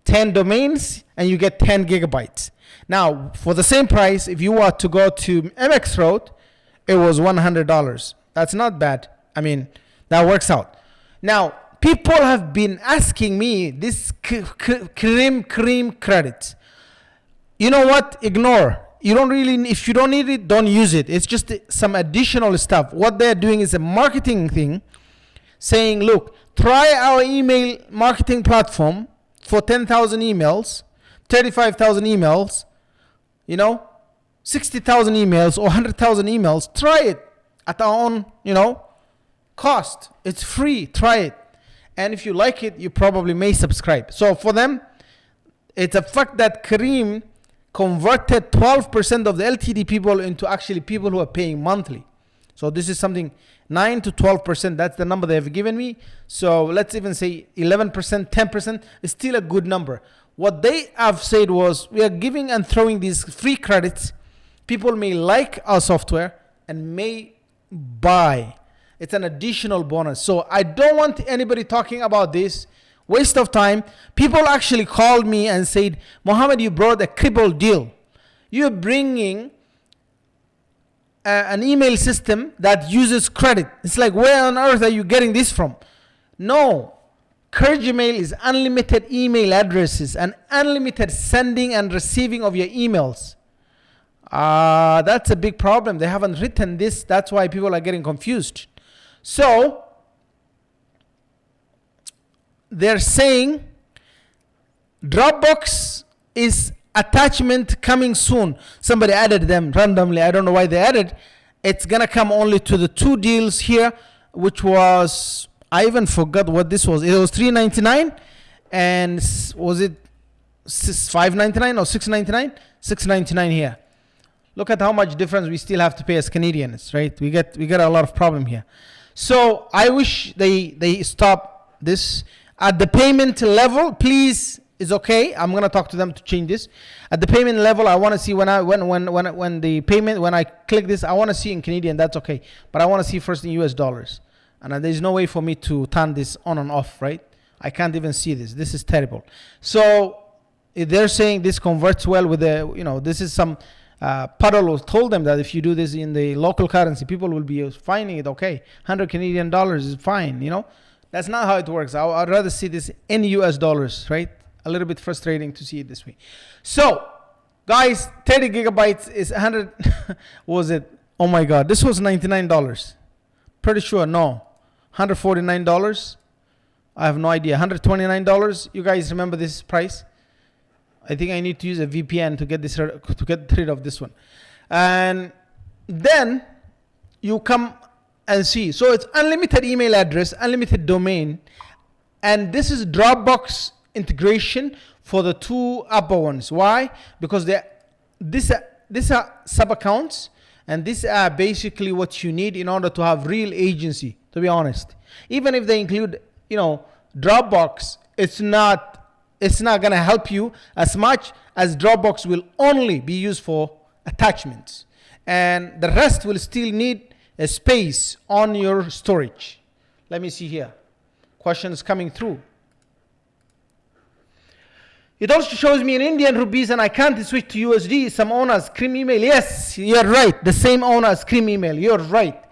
10 domains, and you get 10 gigabytes. Now, for the same price, if you were to go to MX Road, it was $100. That's not bad. That works out. Now, people have been asking me this cream credits. You know what? Ignore. you don't really, if you don't need it, don't use it. It's just some additional stuff. What they're doing is a marketing thing, saying, look, try our email marketing platform for 10,000 emails, 35,000 emails, 60,000 emails or 100,000 emails. Try it at our own, cost. It's free. Try it. And if you like it, you probably may subscribe. So for them, it's a fact that Kareem converted 12% of the LTD people into actually people who are paying monthly. So this is something 9 to 12%. That's the number they have given me. So let's even say 11%, 10% is still a good number. What they have said was, we are giving and throwing these free credits. People may like our software and may buy. It's an additional bonus. So I don't want anybody talking about this. Waste of time. People actually called me and said, Mohammed, you brought a crippled deal. You're bringing an email system that uses credit. It's like, where on earth are you getting this from? No. Kerjmail is unlimited email addresses and unlimited sending and receiving of your emails. That's a big problem. They haven't written this. That's why people are getting confused. So they're saying Dropbox is attachment coming soon. Somebody added them randomly. I don't know why they added. It's going to come only to the 2 deals here, which was, I even forgot what this was. It was $3.99 and was it $5.99 or $6.99? $6.99 here. Look at how much difference we still have to pay as Canadians, right? We get a lot of problem here. So I wish they stop this. At the payment level, please, is okay. I'm gonna talk to them to change this. At the payment level, I want to see when the payment, when I click this, I want to see in Canadian. That's okay, but I want to see first in US dollars. And there's no way for me to turn this on and off, right? I can't even see this. This is terrible. So if they're saying this converts well with the, this is some Puddle told them that if you do this in the local currency, people will be finding it okay. 100 Canadian dollars is fine, That's not how it works. I'd rather see this in US dollars, right? A little bit frustrating to see it this way. So, guys, 30 gigabytes is 100. Was it? Oh my God, this was $99. Pretty sure, no. $149. I have no idea. $129. You guys remember this price? I think I need to use a VPN to get rid of this one. And then you come and see. So it's unlimited email address, unlimited domain, and this is Dropbox integration for the 2 upper ones. Why? Because these are sub accounts, and these are basically what you need in order to have real agency. To be honest, even if they include, Dropbox, it's not going to help you as much as Dropbox will only be used for attachments, and the rest will still need a space on your storage. Let me see here. Questions coming through. It also shows me in Indian rupees and I can't switch to USD. Some owners, Kerjmail. Yes, you're right. The same owner as Kerjmail. You're right.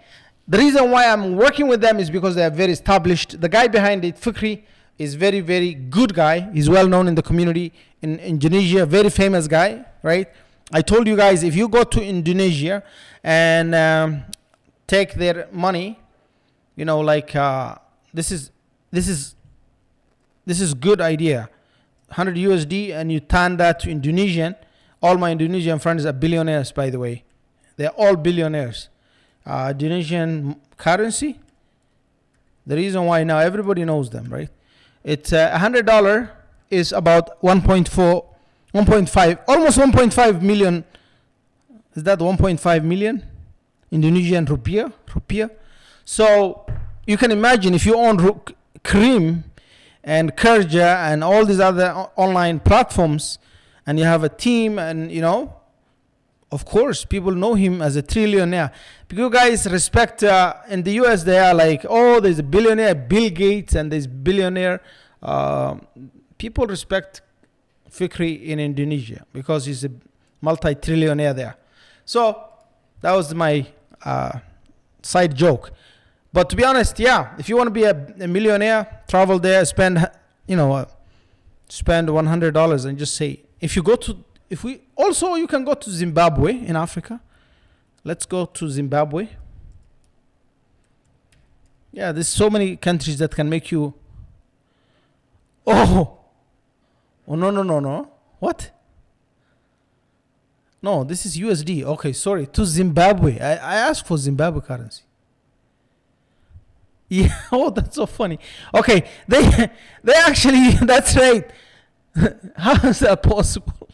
The reason why I'm working with them is because they are very established. The guy behind it, Fikri, is very, very good guy. He's well known in the community in Indonesia, very famous guy, right? I told you guys, if you go to Indonesia and take their money, this is good idea. 100 USD and you turn that to Indonesian. All my Indonesian friends are billionaires, by the way. They're all billionaires. Indonesian currency. The reason why now everybody knows them, right? It's $100 is about 1.5, almost 1.5 million. Is that 1.5 million Indonesian rupiah? So you can imagine if you own Kareem and Kerja and all these other online platforms, and you have a team, and of course people know him as a trillionaire. Because you guys respect in the US, they are like, oh, there's a billionaire Bill Gates and there's billionaire. People respect Fikri in Indonesia because he's a multi-trillionaire there. So that was my side joke. But to be honest, yeah, if you want to be a millionaire, travel there, spend $100 and just say, if you go to if we also, you can go to Zimbabwe in Africa. Let's go to Zimbabwe. Yeah, there's so many countries that can make you. Oh no. What? No, this is USD. Okay, sorry. To Zimbabwe. I asked for Zimbabwe currency. Yeah. Oh, that's so funny. Okay, they actually. That's right. How is that possible?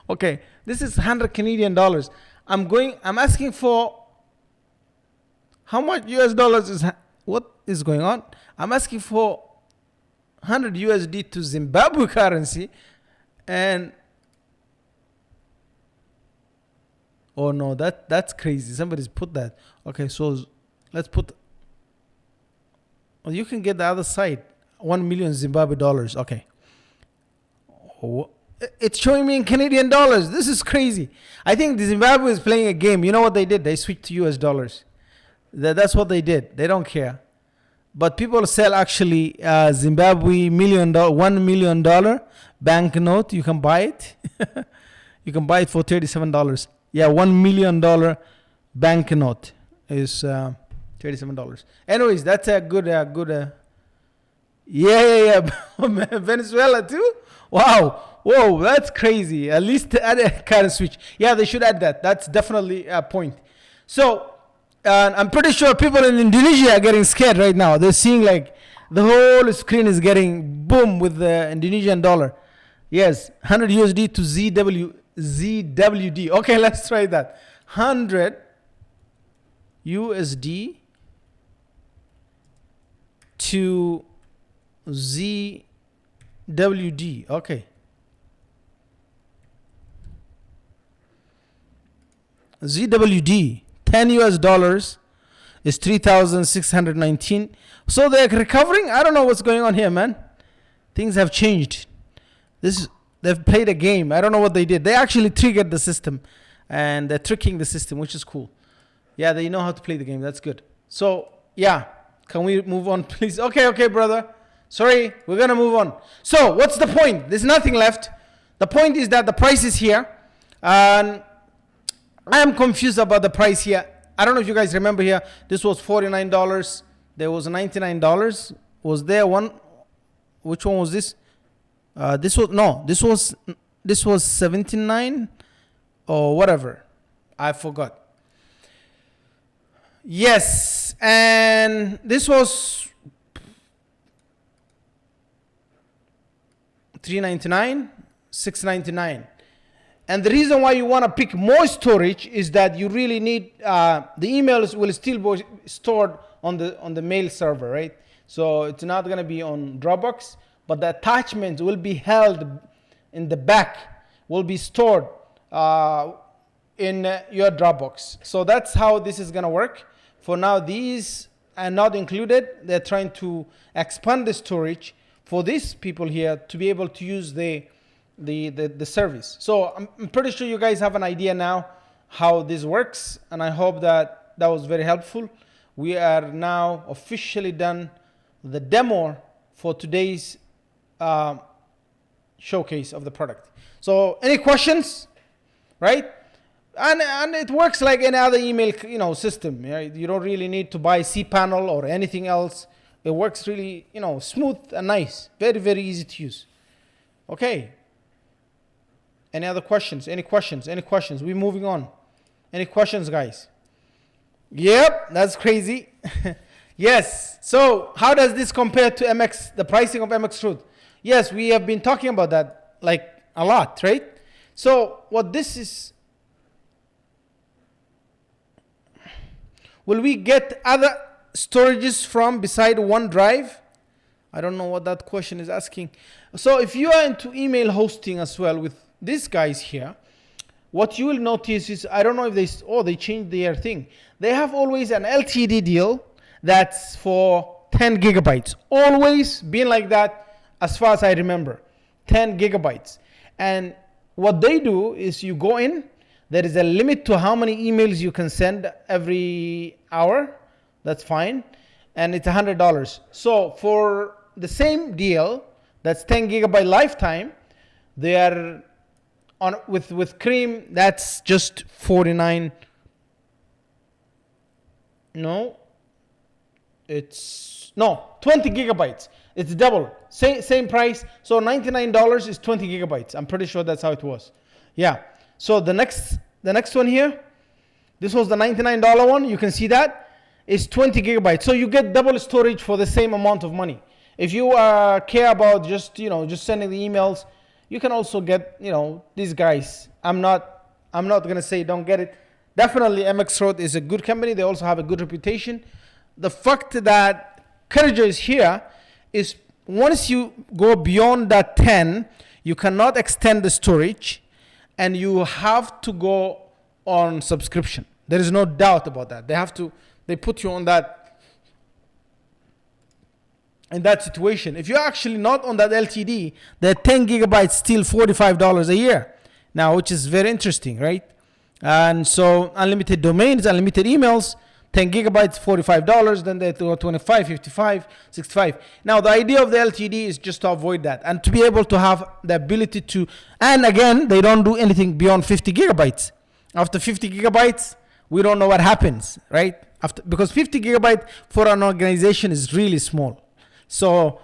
Okay, this is 100 Canadian dollars. I'm asking for how much US dollars is. What is going on? I'm asking for 100 USD to Zimbabwe currency, and oh no, that's crazy. Somebody's put that. Okay, so let's put. Well, you can get the other side, 1 million Zimbabwe dollars. Okay. Oh, it's showing me in Canadian dollars. This is crazy. I think the Zimbabwe is playing a game. You know what they did? They switched to US dollars. That's what they did. They don't care. But people sell actually Zimbabwe $1 million banknote. You can buy it. You can buy it for $37. Yeah, $1 million banknote is $37. Anyways, that's a good. Yeah. Venezuela too. Wow. Whoa, that's crazy. At least add a currency switch. Yeah, they should add that. That's definitely a point. So. And I'm pretty sure people in Indonesia are getting scared right now. They're seeing like the whole screen is getting boom with the Indonesian dollar. Yes, 100 USD to ZWD. Okay, let's try that. 100 USD to ZWD. Okay. ZWD. 10 US dollars is 3,619. So they're recovering. I don't know what's going on here, man. Things have changed. They've played a game. I don't know what they did. They actually triggered the system, and they're tricking the system, which is cool. Yeah, they know how to play the game. That's good. So yeah, can we move on, please? Okay, brother. Sorry, we're gonna move on. So what's the point? There's nothing left. The point is that the price is here, and I am confused about the price here. I don't know if you guys remember here. This was $49. There was $99. Was there one? Which one was this? This was 79 or whatever. I forgot. Yes, and this was $399, $699. And the reason why you want to pick more storage is that you really need the emails will still be stored on the mail server, right? So it's not going to be on Dropbox, but the attachments will be held in the back, will be stored in your Dropbox. So that's how this is going to work. For now, these are not included. They're trying to expand the storage for these people here to be able to use the service. So I'm pretty sure you guys have an idea now how this works, and I hope that was very helpful. We are now officially done the demo for today's showcase of the product. So any questions, right? And it works like any other email system. Right? You don't really need to buy cPanel or anything else. It works really smooth and nice, very, very easy to use. Okay. Any other questions? Any questions? We're moving on. Any questions, guys? Yep, that's crazy. Yes. So how does this compare to MX, the pricing of MX Truth? Yes, we have been talking about that like a lot, right? So what this is, will we get other storages from beside OneDrive? I don't know what that question is asking. So if you are into email hosting as well with these guys here, what you will notice is, I don't know if they changed their thing. They have always an LTD deal that's for 10 gigabytes. Always been like that as far as I remember, 10 gigabytes. And what they do is you go in, there is a limit to how many emails you can send every hour. That's fine. And it's $100. So for the same deal, that's 10 gigabyte lifetime, they are on with Cream, that's just 49. No, it's no 20 gigabytes. It's double, same price. So $99 is 20 gigabytes. I'm pretty sure that's how it was. Yeah. So the next one here, this was the $99 one. You can see that is 20 gigabytes. So you get double storage for the same amount of money. If you care about just sending the emails, you can also get these guys. I'm not gonna say don't get it. Definitely MX Road is a good company. They also have a good reputation. The fact that Kerja is here is once you go beyond that 10, you cannot extend the storage and you have to go on subscription. There is no doubt about that. They put you on that, in that situation. If you're actually not on that LTD, the 10 gigabytes still $45 a year now, which is very interesting, right? And so unlimited domains, unlimited emails, 10 gigabytes, $45, then they go 25, 55, 65. Now, the idea of the LTD is just to avoid that and to be able to have the ability to, and again, they don't do anything beyond 50 gigabytes. After 50 gigabytes, we don't know what happens, right? Because 50 gigabyte for an organization is really small. So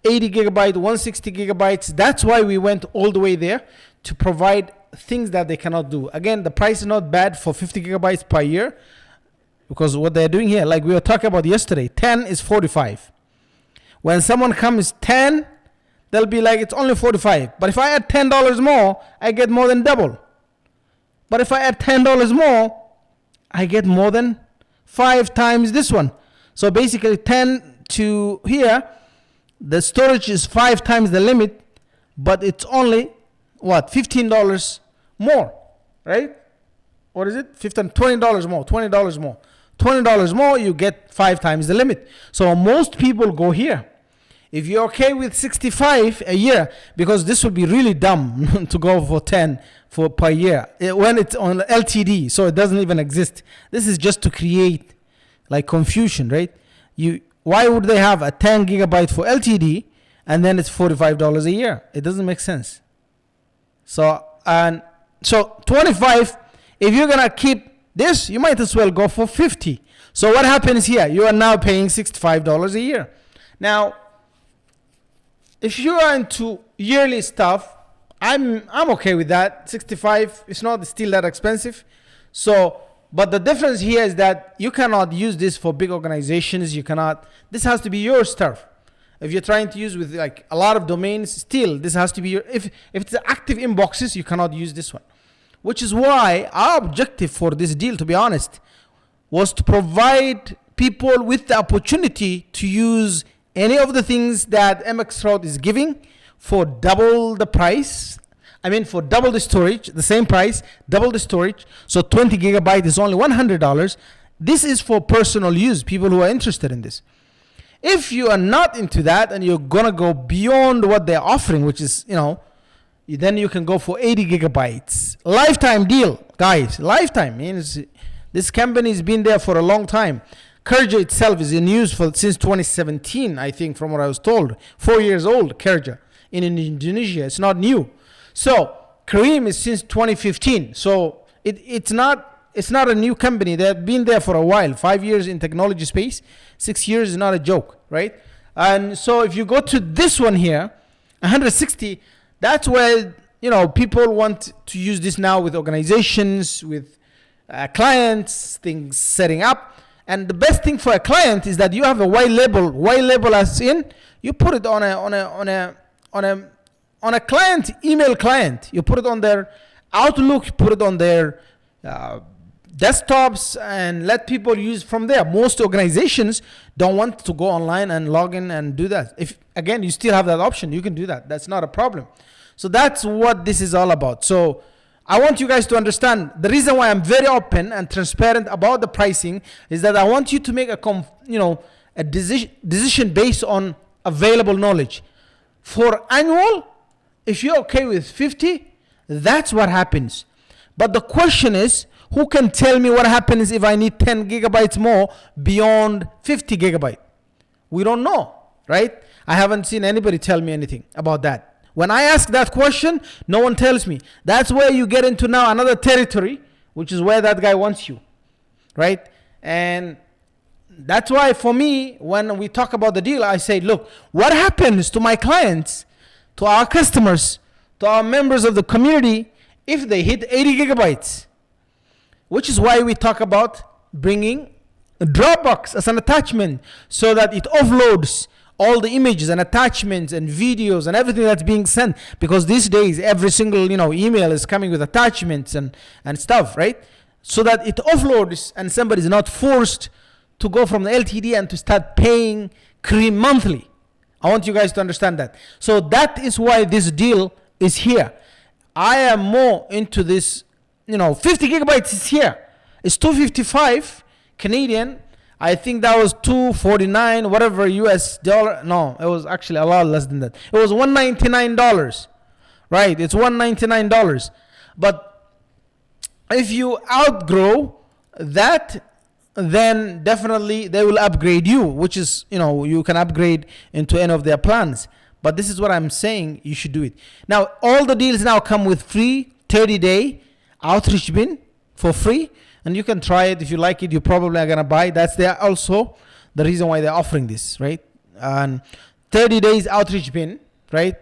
80 gigabyte, 160 gigabytes, that's why we went all the way there to provide things that they cannot do. Again, the price is not bad for 50 gigabytes per year, because what they're doing here, like we were talking about yesterday, 10 is 45. When someone comes 10, they'll be like, it's only 45. But if I add $10 more, I get more than double. But if I add $10 more, I get more than 5 times this one. So basically 10 to here, the storage is 5 times the limit, but it's only what, $15 more, right? What is it? $20 more, $20 more. $20 more, you get 5 times the limit. So most people go here. If you're okay with 65 a year, because this would be really dumb to go for 10 per year when it's on LTD, so it doesn't even exist. This is just to create like confusion, right? Why would they have a 10 gigabyte for LTD and then it's $45 a year? It doesn't make sense. So 25, if you're gonna keep this, you might as well go for 50. So what happens here? You are now paying $65 a year. Now, if you are into yearly stuff, I'm okay with that. 65, it's not still that expensive. So, but the difference here is that you cannot use this for big organizations. You cannot. This has to be your stuff. If you're trying to use with like a lot of domains, still this has to be your. If it's active inboxes, you cannot use this one. Which is why our objective for this deal, to be honest, was to provide people with the opportunity to use any of the things that MX Road is giving for double the price. I mean, for double the storage, the same price, double the storage. So 20 gigabyte is only $100. This is for personal use, people who are interested in this. If you are not into that and you're going to go beyond what they're offering, which is, then you can go for 80 gigabytes. Lifetime deal, guys. Lifetime means this company has been there for a long time. Kerja itself is in use since 2017, I think, from what I was told. 4 years old, Kerja, in Indonesia. It's not new. So Kareem is since 2015. So it's not a new company. They've been there for a while. 5 years in technology space. 6 years is not a joke, right? And so if you go to this one here, 160, that's where people want to use this now with organizations, with clients, things setting up. And the best thing for a client is that you have a white label. White label as in you put it on a client, email client. You put it on their Outlook. You put it on their desktops and let people use from there. Most organizations don't want to go online and log in and do that. If again, you still have that option, you can do that. That's not a problem. So that's what this is all about. So I want you guys to understand the reason why I'm very open and transparent about the pricing is that I want you to make a decision based on available knowledge. For annual, if you're okay with 50, that's what happens. But the question is, who can tell me what happens if I need 10 gigabytes more beyond 50 gigabyte? We don't know, right? I haven't seen anybody tell me anything about that. When I ask that question, no one tells me. That's where you get into now another territory, which is where that guy wants you, right? And that's why for me, when we talk about the deal, I say, look, what happens to my clients, to our customers, to our members of the community if they hit 80 gigabytes? Which is why we talk about bringing Dropbox as an attachment so that it offloads all the images and attachments and videos and everything that's being sent, because these days every single email is coming with attachments and stuff, right? So that it offloads and somebody's not forced to go from the LTD and to start paying Cream monthly. I want you guys to understand that. So that is why this deal is here. I am more into this, 50 gigabytes is here. It's $255 Canadian. I think that was $249, whatever US dollar. No, it was actually a lot less than that. It was $199, right? It's $199. But if you outgrow that, then definitely they will upgrade you, which is, you can upgrade into any of their plans. But this is what I'm saying, you should do it. Now, all the deals now come with free 30-day outreach bin for free. And you can try it. If you like it, you probably are going to buy. That's there also the reason why they're offering this, right? And 30 days outreach bin, right?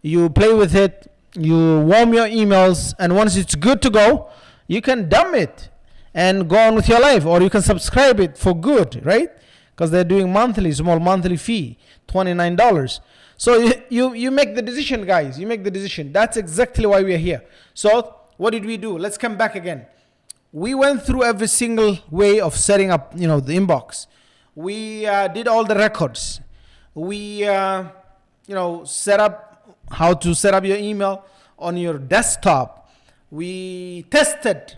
You play with it, you warm your emails, and once it's good to go, you can dump it and go on with your life, or you can subscribe it for good, right? Because they're doing small monthly fee, $29. So you make the decision, guys. You make the decision. That's exactly why we're here. So what did we do? Let's come back again. We went through every single way of setting up, the inbox. We did all the records. We, set up how to set up your email on your desktop. We tested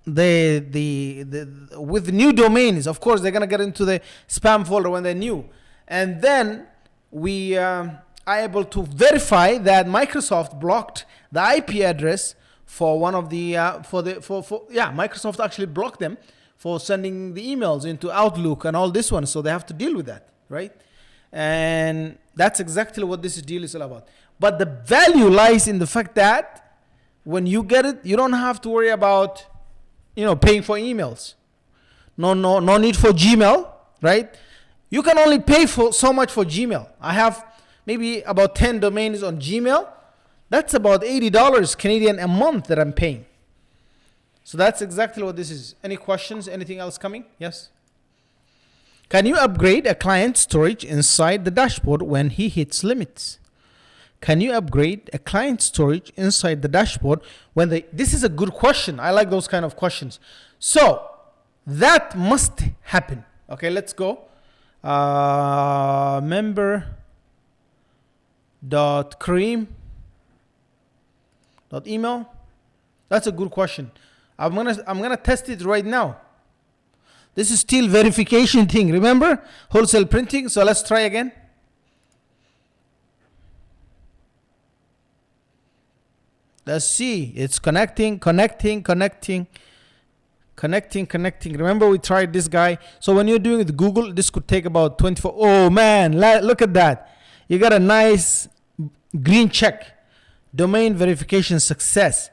with new domains. Of course, they're gonna get into the spam folder when they're new, and then we are able to verify that Microsoft blocked the IP address for one of the Microsoft actually blocked them for sending the emails into Outlook and all this one, so they have to deal with that, right? And that's exactly what this deal is all about. But the value lies in the fact that when you get it, you don't have to worry about paying for emails. No need for Gmail, right? You can only pay for so much for Gmail. I have maybe about 10 domains on Gmail. That's about $80 Canadian a month that I'm paying. So that's exactly what this is. Any questions? Anything else coming? Yes? Can you upgrade a client's storage inside the dashboard when he hits limits? Can you upgrade a client's storage inside the dashboard when this is a good question. I like those kind of questions. So that must happen. Okay, let's go. member.cream.email. That's a good question. I'm gonna test it right now. This is still verification thing. Remember wholesale printing. So let's try again. Let's see. It's connecting. Remember we tried this guy. So when you're doing it with Google, this could take about 24. Oh man, look at that. You got a nice green check. Domain verification success.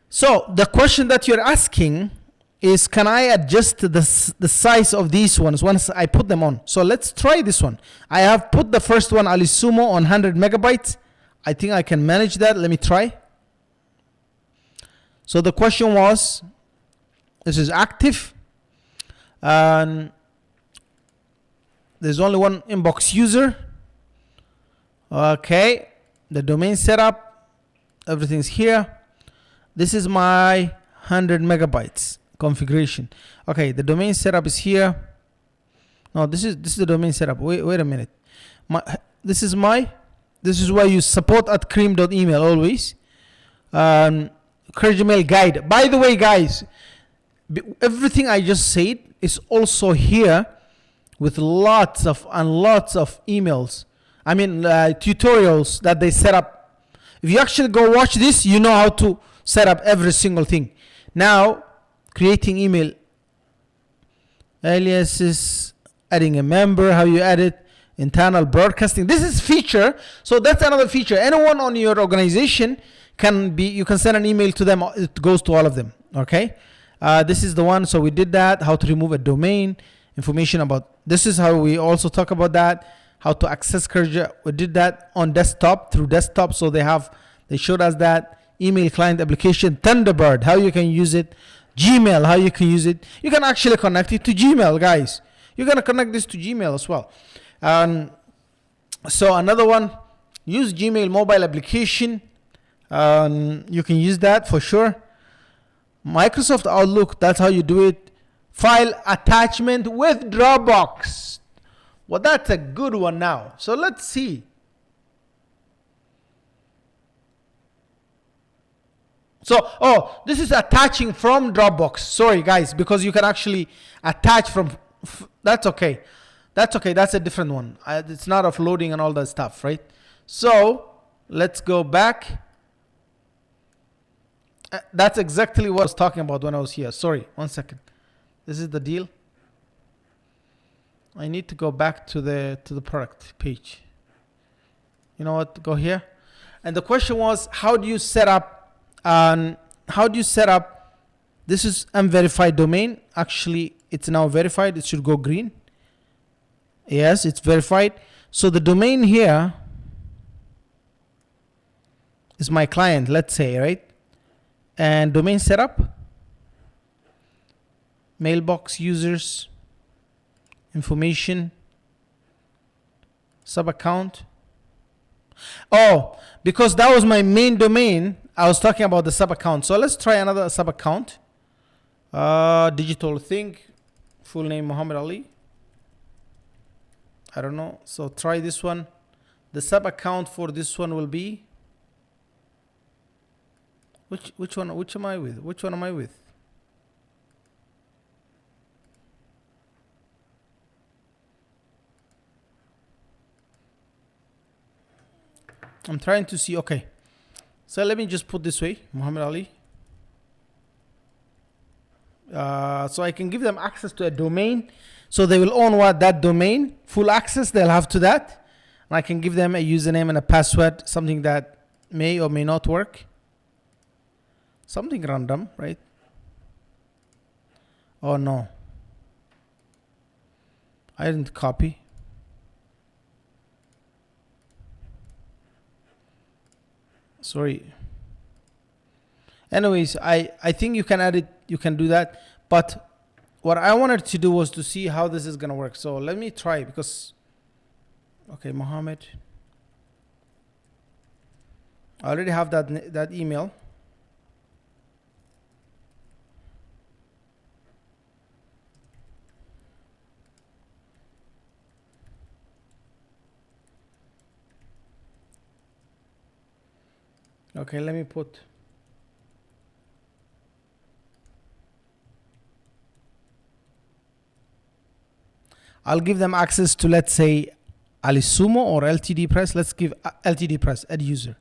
So the question that you're asking is, can I adjust the size of these ones once I put them on? So let's try this one. I have put the first one, Alisumo, on 100 megabytes. I think I can manage that. Let me try. So the question was, this is active. And there's only one inbox user. Okay. The domain setup. Everything's here. This is my 100 megabytes configuration. Okay. The domain setup is here. No, this is the domain setup. Wait a minute. This is why you support at cream.email always. Kerjmail guide. By the way, guys, everything I just said is also here with lots of emails. I mean, tutorials that they set up. If you actually go watch this, you know how to set up every single thing. Now, creating email aliases, adding a member, how you add it, internal broadcasting. This is feature. So that's another feature. Anyone on your organization you can send an email to them. It goes to all of them. Okay. This is the one. So we did that. How to remove a domain, information about, this is how we also talk about that. How to access Kerja. We did that on desktop, through desktop. So they showed us that. Email client application, Thunderbird, how you can use it. Gmail, how you can use it. You can actually connect it to Gmail, guys. You're going to connect this to Gmail as well. So another one, use Gmail mobile application. You can use that for sure. Microsoft Outlook, that's how you do it. File attachment with Dropbox. Well, that's a good one now. So let's see. So, this is attaching from Dropbox. Sorry, guys, because you can actually attach from, that's okay. That's okay. That's a different one. It's not offloading and all that stuff, right? So let's go back. That's exactly what I was talking about when I was here. Sorry, 1 second. This is the deal. I need to go back to the product page. You know what? Go here. And the question was, how do you set up? This is unverified domain. Actually, it's now verified. It should go green. Yes, it's verified. So the domain here is my client, let's say, right? And domain setup, mailbox users, information, sub account. Oh, because that was my main domain, I was talking about the sub account. So let's try another sub account. Digital thing, full name Muhammad Ali. I don't know. So try this one. The sub account for this one will be, which one? Which am I with? Which one am I with? I'm trying to see. Okay. So let me just put this way, Muhammad Ali. So I can give them access to a domain. So they will own what? That domain. Full access they'll have to that. And I can give them a username and a password, something that may or may not work. Something random, right? Oh no. I didn't copy. Sorry. Anyways, I think you can add it, you can do that. But what I wanted to do was to see how this is going to work. So let me try, because, okay, Mohammed. I already have that email. Okay, let me put. I'll give them access to, let's say, Alisumo or LTD Press. Let's give LTD Press, add user.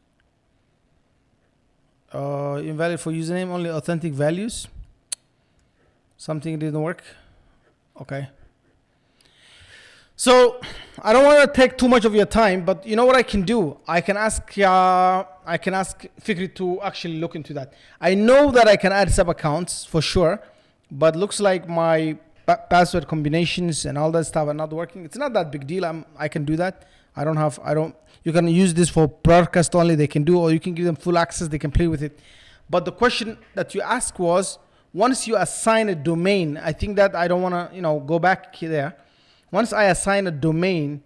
Invalid for username, only authentic values. Something didn't work. Okay. So I don't want to take too much of your time, but you know what I can do? I can ask Fikri to actually look into that. I know that I can add sub accounts for sure, but looks like my password combinations and all that stuff are not working. It's not that big deal. I can do that. You can use this for broadcast only. They can do, or you can give them full access. They can play with it. But the question that you asked was, once you assign a domain, I think that I don't want to, go back there. Once I assign a domain,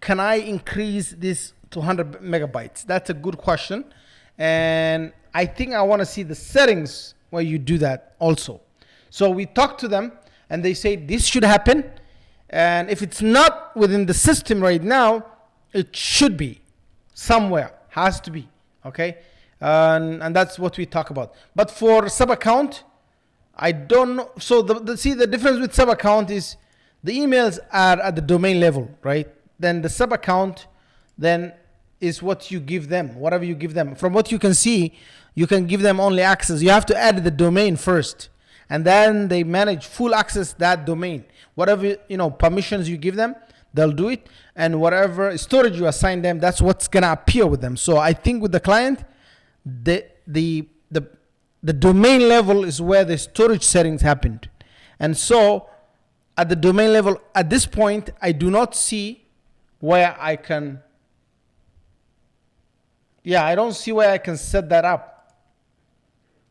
can I increase this to 100 megabytes? That's a good question. And I think I want to see the settings where you do that also. So we talked to them and they say this should happen. And if it's not within the system right now, it should be somewhere, has to be. Okay. And that's what we talk about. But for sub account, I don't know. So the difference with sub account is, the emails are at the domain level, right? Then the sub account then is what you give them, whatever you give them. From what you can see, you can give them only access. You have to add the domain first, and then they manage full access that domain. Whatever permissions you give them, they'll do it, and whatever storage you assign them, that's what's gonna appear with them. So I think with the client, the domain level is where the storage settings happened. And so at the domain level, at this point, I do not see where I can, I don't see where I can set that up.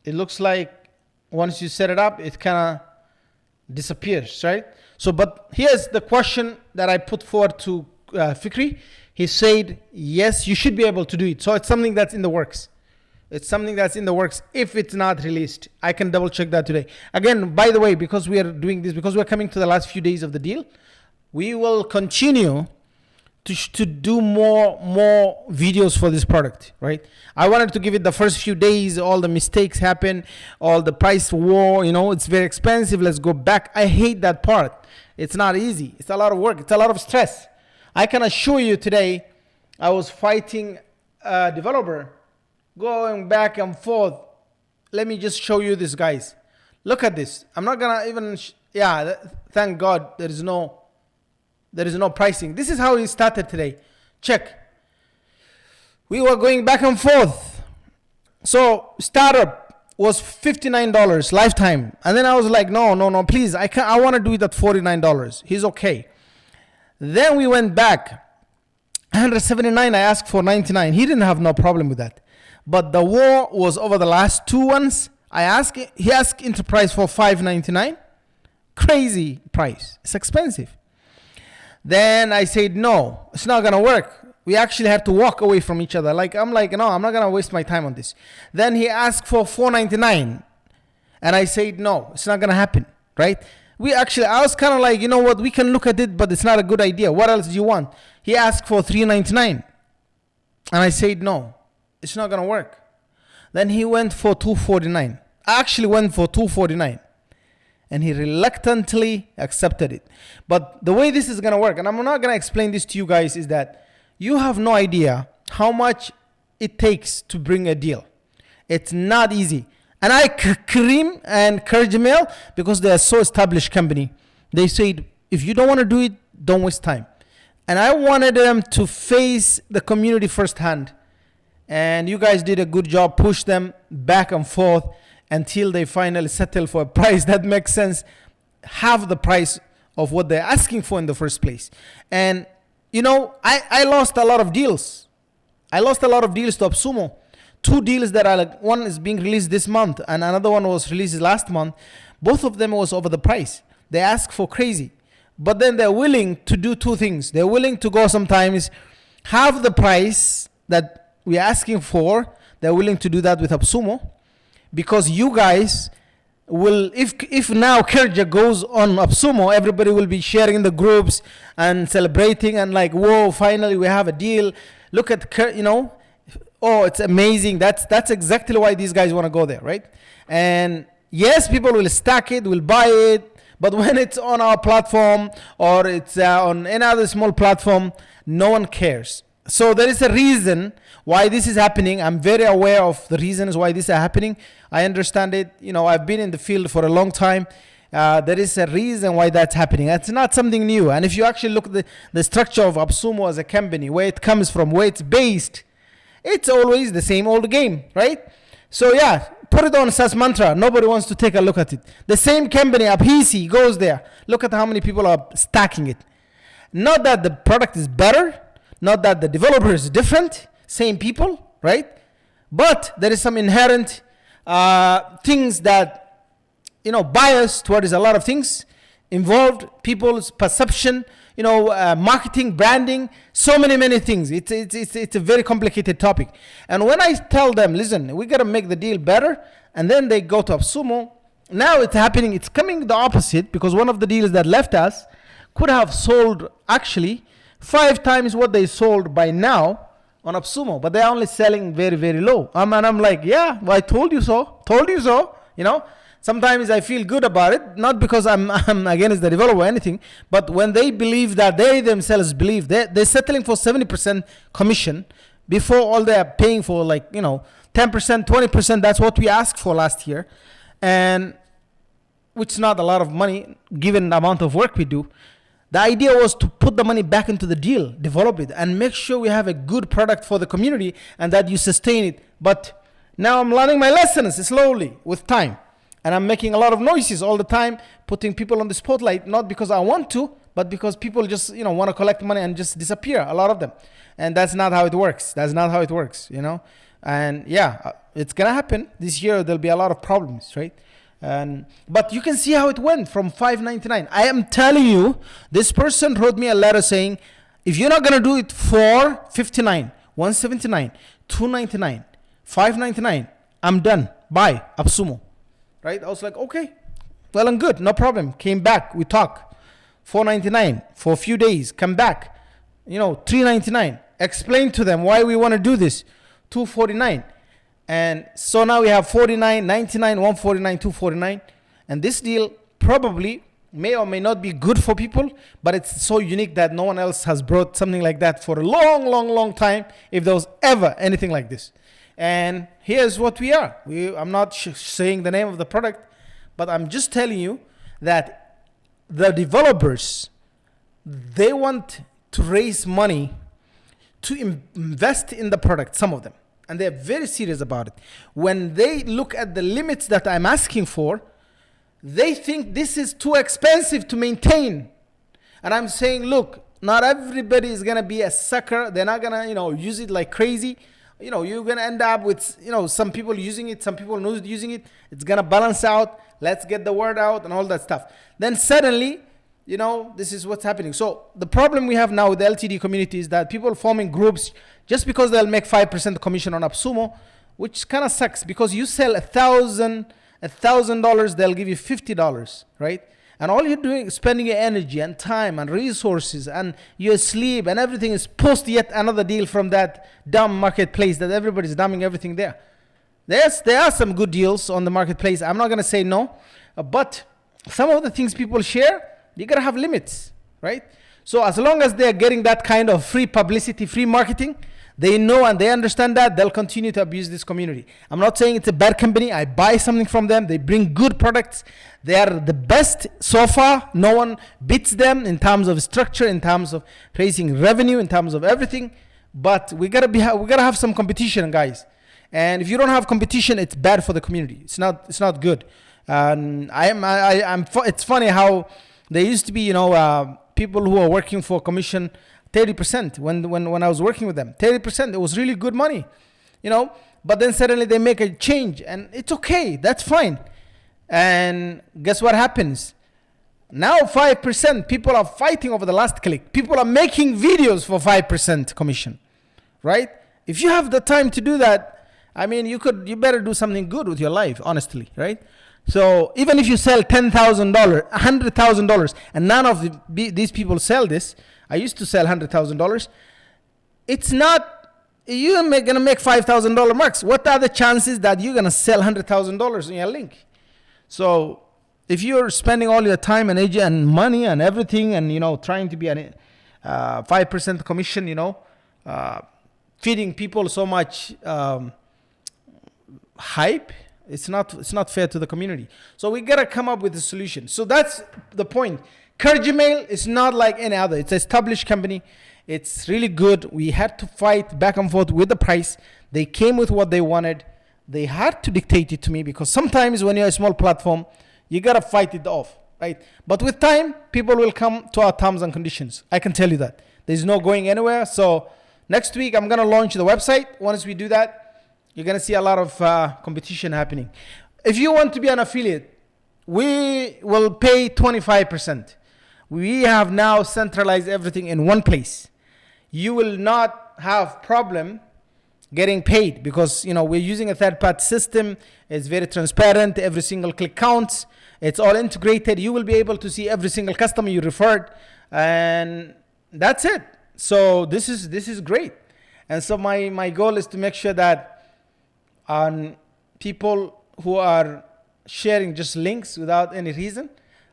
It looks like once you set it up, it kind of disappears, right? So, but here's the question that I put forward to Fikri. He said, yes, you should be able to do it. So it's something that's in the works. It's something that's in the works if it's not released. I can double check that today. Again, by the way, because we are doing this, because we're coming to the last few days of the deal, we will continue to do more videos for this product, right? I wanted to give it the first few days, all the mistakes happen, all the price war, it's very expensive, let's go back. I hate that part. It's not easy. It's a lot of work. It's a lot of stress. I can assure you today, I was fighting a developer, going back and forth. Let me just show you this, guys. Look at this. I'm not gonna even, thank God there is no pricing. This is how it started today. Check. We were going back and forth. So startup was $59 lifetime. And then I was like, no, please. I want to do it at $49. He's okay. Then we went back. $179, I asked for $99. He didn't have no problem with that. But the war was over the last two ones. He asked Enterprise for $599. Crazy price. It's expensive. Then I said, no, it's not going to work. We actually had to walk away from each other. I'm like, no, I'm not going to waste my time on this. Then he asked for $499. And I said, no, it's not going to happen, right? I was kind of like, you know what, we can look at it, but it's not a good idea. What else do you want? He asked for $399. And I said, no, it's not going to work. Then he went for $249. I actually went for $249. And he reluctantly accepted it. But the way this is going to work, and I'm not going to explain this to you guys, is that you have no idea how much it takes to bring a deal. It's not easy. And Kareem and Kerjmail, because they are so established company, they said, if you don't want to do it, don't waste time. And I wanted them to face the community firsthand. And you guys did a good job, push them back and forth until they finally settle for a price that makes sense, half the price of what they're asking for in the first place. And, I lost a lot of deals. I lost a lot of deals to AppSumo. 2 deals that are one is being released this month and another one was released last month. Both of them was over the price. They ask for crazy. But then they're willing to do 2 things. They're willing to go sometimes half the price that we're asking for. They're willing to do that with AppSumo. Because you guys will, if now Kerja goes on AppSumo, everybody will be sharing in the groups and celebrating and like, whoa, finally we have a deal. Look at, oh, it's amazing. That's exactly why these guys want to go there, right? And yes, people will stack it, will buy it, but when it's on our platform or it's on any other small platform, no one cares. So there is a reason why this is happening. I'm very aware of the reasons why this is happening. I understand it. I've been in the field for a long time. There is a reason why that's happening. It's not something new. And if you actually look at the structure of AppSumo as a company, where it comes from, where it's based, it's always the same old game, right? So put it on SaaS Mantra. Nobody wants to take a look at it. The same company, Apisi, goes there. Look at how many people are stacking it. Not that the product is better, not that the developer is different, same people, right? But there is some inherent things that, bias towards a lot of things involved, people's perception, marketing, branding, so many things. It's a very complicated topic. And when I tell them, listen, we got to make the deal better, and then they go to AppSumo, now it's happening, it's coming the opposite, because one of the deals that left us could have sold actually 5 times what they sold by now on AppSumo, but they're only selling very, very low. And I'm like, I told you so. Sometimes I feel good about it, not because I'm against the developer or anything, but when they believe that they themselves believe, they're settling for 70% commission before all they're paying for 10%, 20%, that's what we asked for last year, and which is not a lot of money given the amount of work we do. The idea was to put the money back into the deal, develop it, and make sure we have a good product for the community and that you sustain it. But now I'm learning my lessons slowly with time. And I'm making a lot of noises all the time, putting people on the spotlight, not because I want to, but because people just, want to collect money and just disappear, a lot of them. And that's not how it works. That's not how it works, And yeah, it's going to happen. This year, there'll be a lot of problems, right? But you can see how it went from $5.99. I am telling you, this person wrote me a letter saying, if you're not going to do it for $59, $179, $299, $5.99, I'm done. Bye, AppSumo. Right? I was like, okay, well and good, no problem. Came back, we talk. $4.99 for a few days, come back. $3.99. Explain to them why we want to do this. $2.49. And so now we have $49, $99, $149, $249. And this deal probably may or may not be good for people, but it's so unique that no one else has brought something like that for a long, long, long time, if there was ever anything like this. And here's what we are. I'm not saying the name of the product, but I'm just telling you that the developers, they want to raise money to invest in the product, some of them. And they're very serious about it. When they look at the limits that I'm asking for, they think this is too expensive to maintain. And I'm saying, look, not everybody is going to be a sucker. They're not going to, use it like crazy. You're going to end up with, some people using it, some people not using it. It's going to balance out. Let's get the word out and all that stuff. Then suddenly, this is what's happening. So the problem we have now with the LTD community is that people forming groups just because they'll make 5% commission on AppSumo, which kind of sucks because you sell $1,000, they'll give you $50, right? And all you're doing is spending your energy and time and resources and your sleep and everything is post yet another deal from that dumb marketplace that everybody's dumping everything there. There are some good deals on the marketplace. I'm not going to say no, but some of the things people share, you got to have limits, right? So as long as they're getting that kind of free publicity, free marketing, they know and they understand that, they'll continue to abuse this community. I'm not saying it's a bad company. I buy something from them. They bring good products. They are the best so far. No one beats them in terms of structure, in terms of raising revenue, in terms of everything. But we gotta have some competition, guys. And if you don't have competition, it's bad for the community. It's not good. It's funny how there used to be, people who are working for commission 30% when I was working with them. 30%, it was really good money, but then suddenly they make a change and it's okay, that's fine. And guess what happens? Now 5%, people are fighting over the last click. People are making videos for 5% commission, right? If you have the time to do that, you better do something good with your life, honestly, right? So even if you sell $10,000, $100,000, and none of these people sell this, I used to sell $100,000. It's not, you're going to make $5,000 marks. What are the chances that you're going to sell $100,000 in your link? So if you're spending all your time and energy and money and everything and, trying to be a 5% commission, feeding people so much hype, it's not fair to the community. So we got to come up with a solution. So that's the point. Kerjmail is not like any other. It's an established company. It's really good. We had to fight back and forth with the price. They came with what they wanted. They had to dictate it to me because sometimes when you're a small platform, you got to fight it off, right? But with time, people will come to our terms and conditions. I can tell you that. There's no going anywhere. So next week, I'm going to launch the website. Once we do that, you're going to see a lot of competition happening. If you want to be an affiliate, we will pay 25%. We have now centralized everything in one place. You will not have problem getting paid because we're using a third-party system. It's very transparent. Every single click counts. It's all integrated. You will be able to see every single customer you referred, and that's it. So this is great. And so my goal is to make sure that people who are sharing just links without any reason,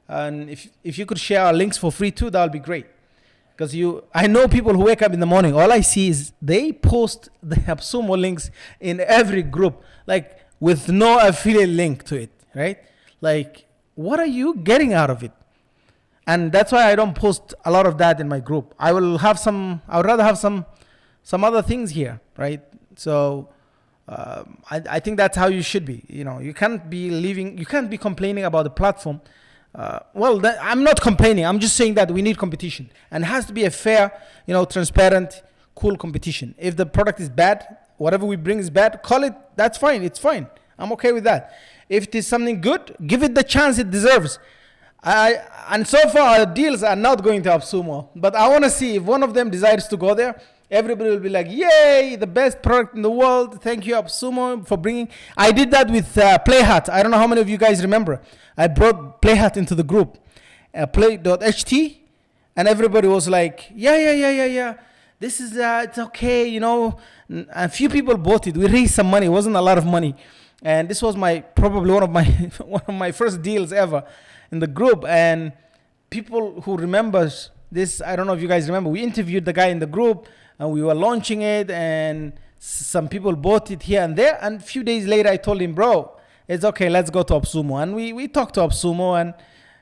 and if you could share our links for free too, that would be great. Because I know people who wake up in the morning, all I see is they post the AppSumo links in every group, like with no affiliate link to it, right? Like, what are you getting out of it? And that's why I don't post a lot of that in my group. I would rather have some other things here, right? So I think that's how you should be. You can't be complaining about the platform. I'm not complaining. I'm just saying that we need competition, and it has to be a fair, transparent, cool competition. If the product is bad, whatever we bring is bad, call it. That's fine. It's fine. I'm okay with that. If it is something good, give it the chance it deserves. And so far, our deals are not going to AppSumo, but I want to see if one of them decides to go there. Everybody will be like, yay, the best product in the world. Thank you, AppSumo, for bringing. I did that with Playhat. I don't know how many of you guys remember. I brought Playhat into the group, play.ht, and everybody was like, yeah. This is, it's okay, A few people bought it. We raised some money. It wasn't a lot of money. And this was probably one of my first deals ever in the group. And people who remembers this, I don't know if you guys remember, we interviewed the guy in the group, and we were launching it, and some people bought it here and there. And a few days later, I told him, bro, it's okay, let's go to AppSumo. And we talked to AppSumo,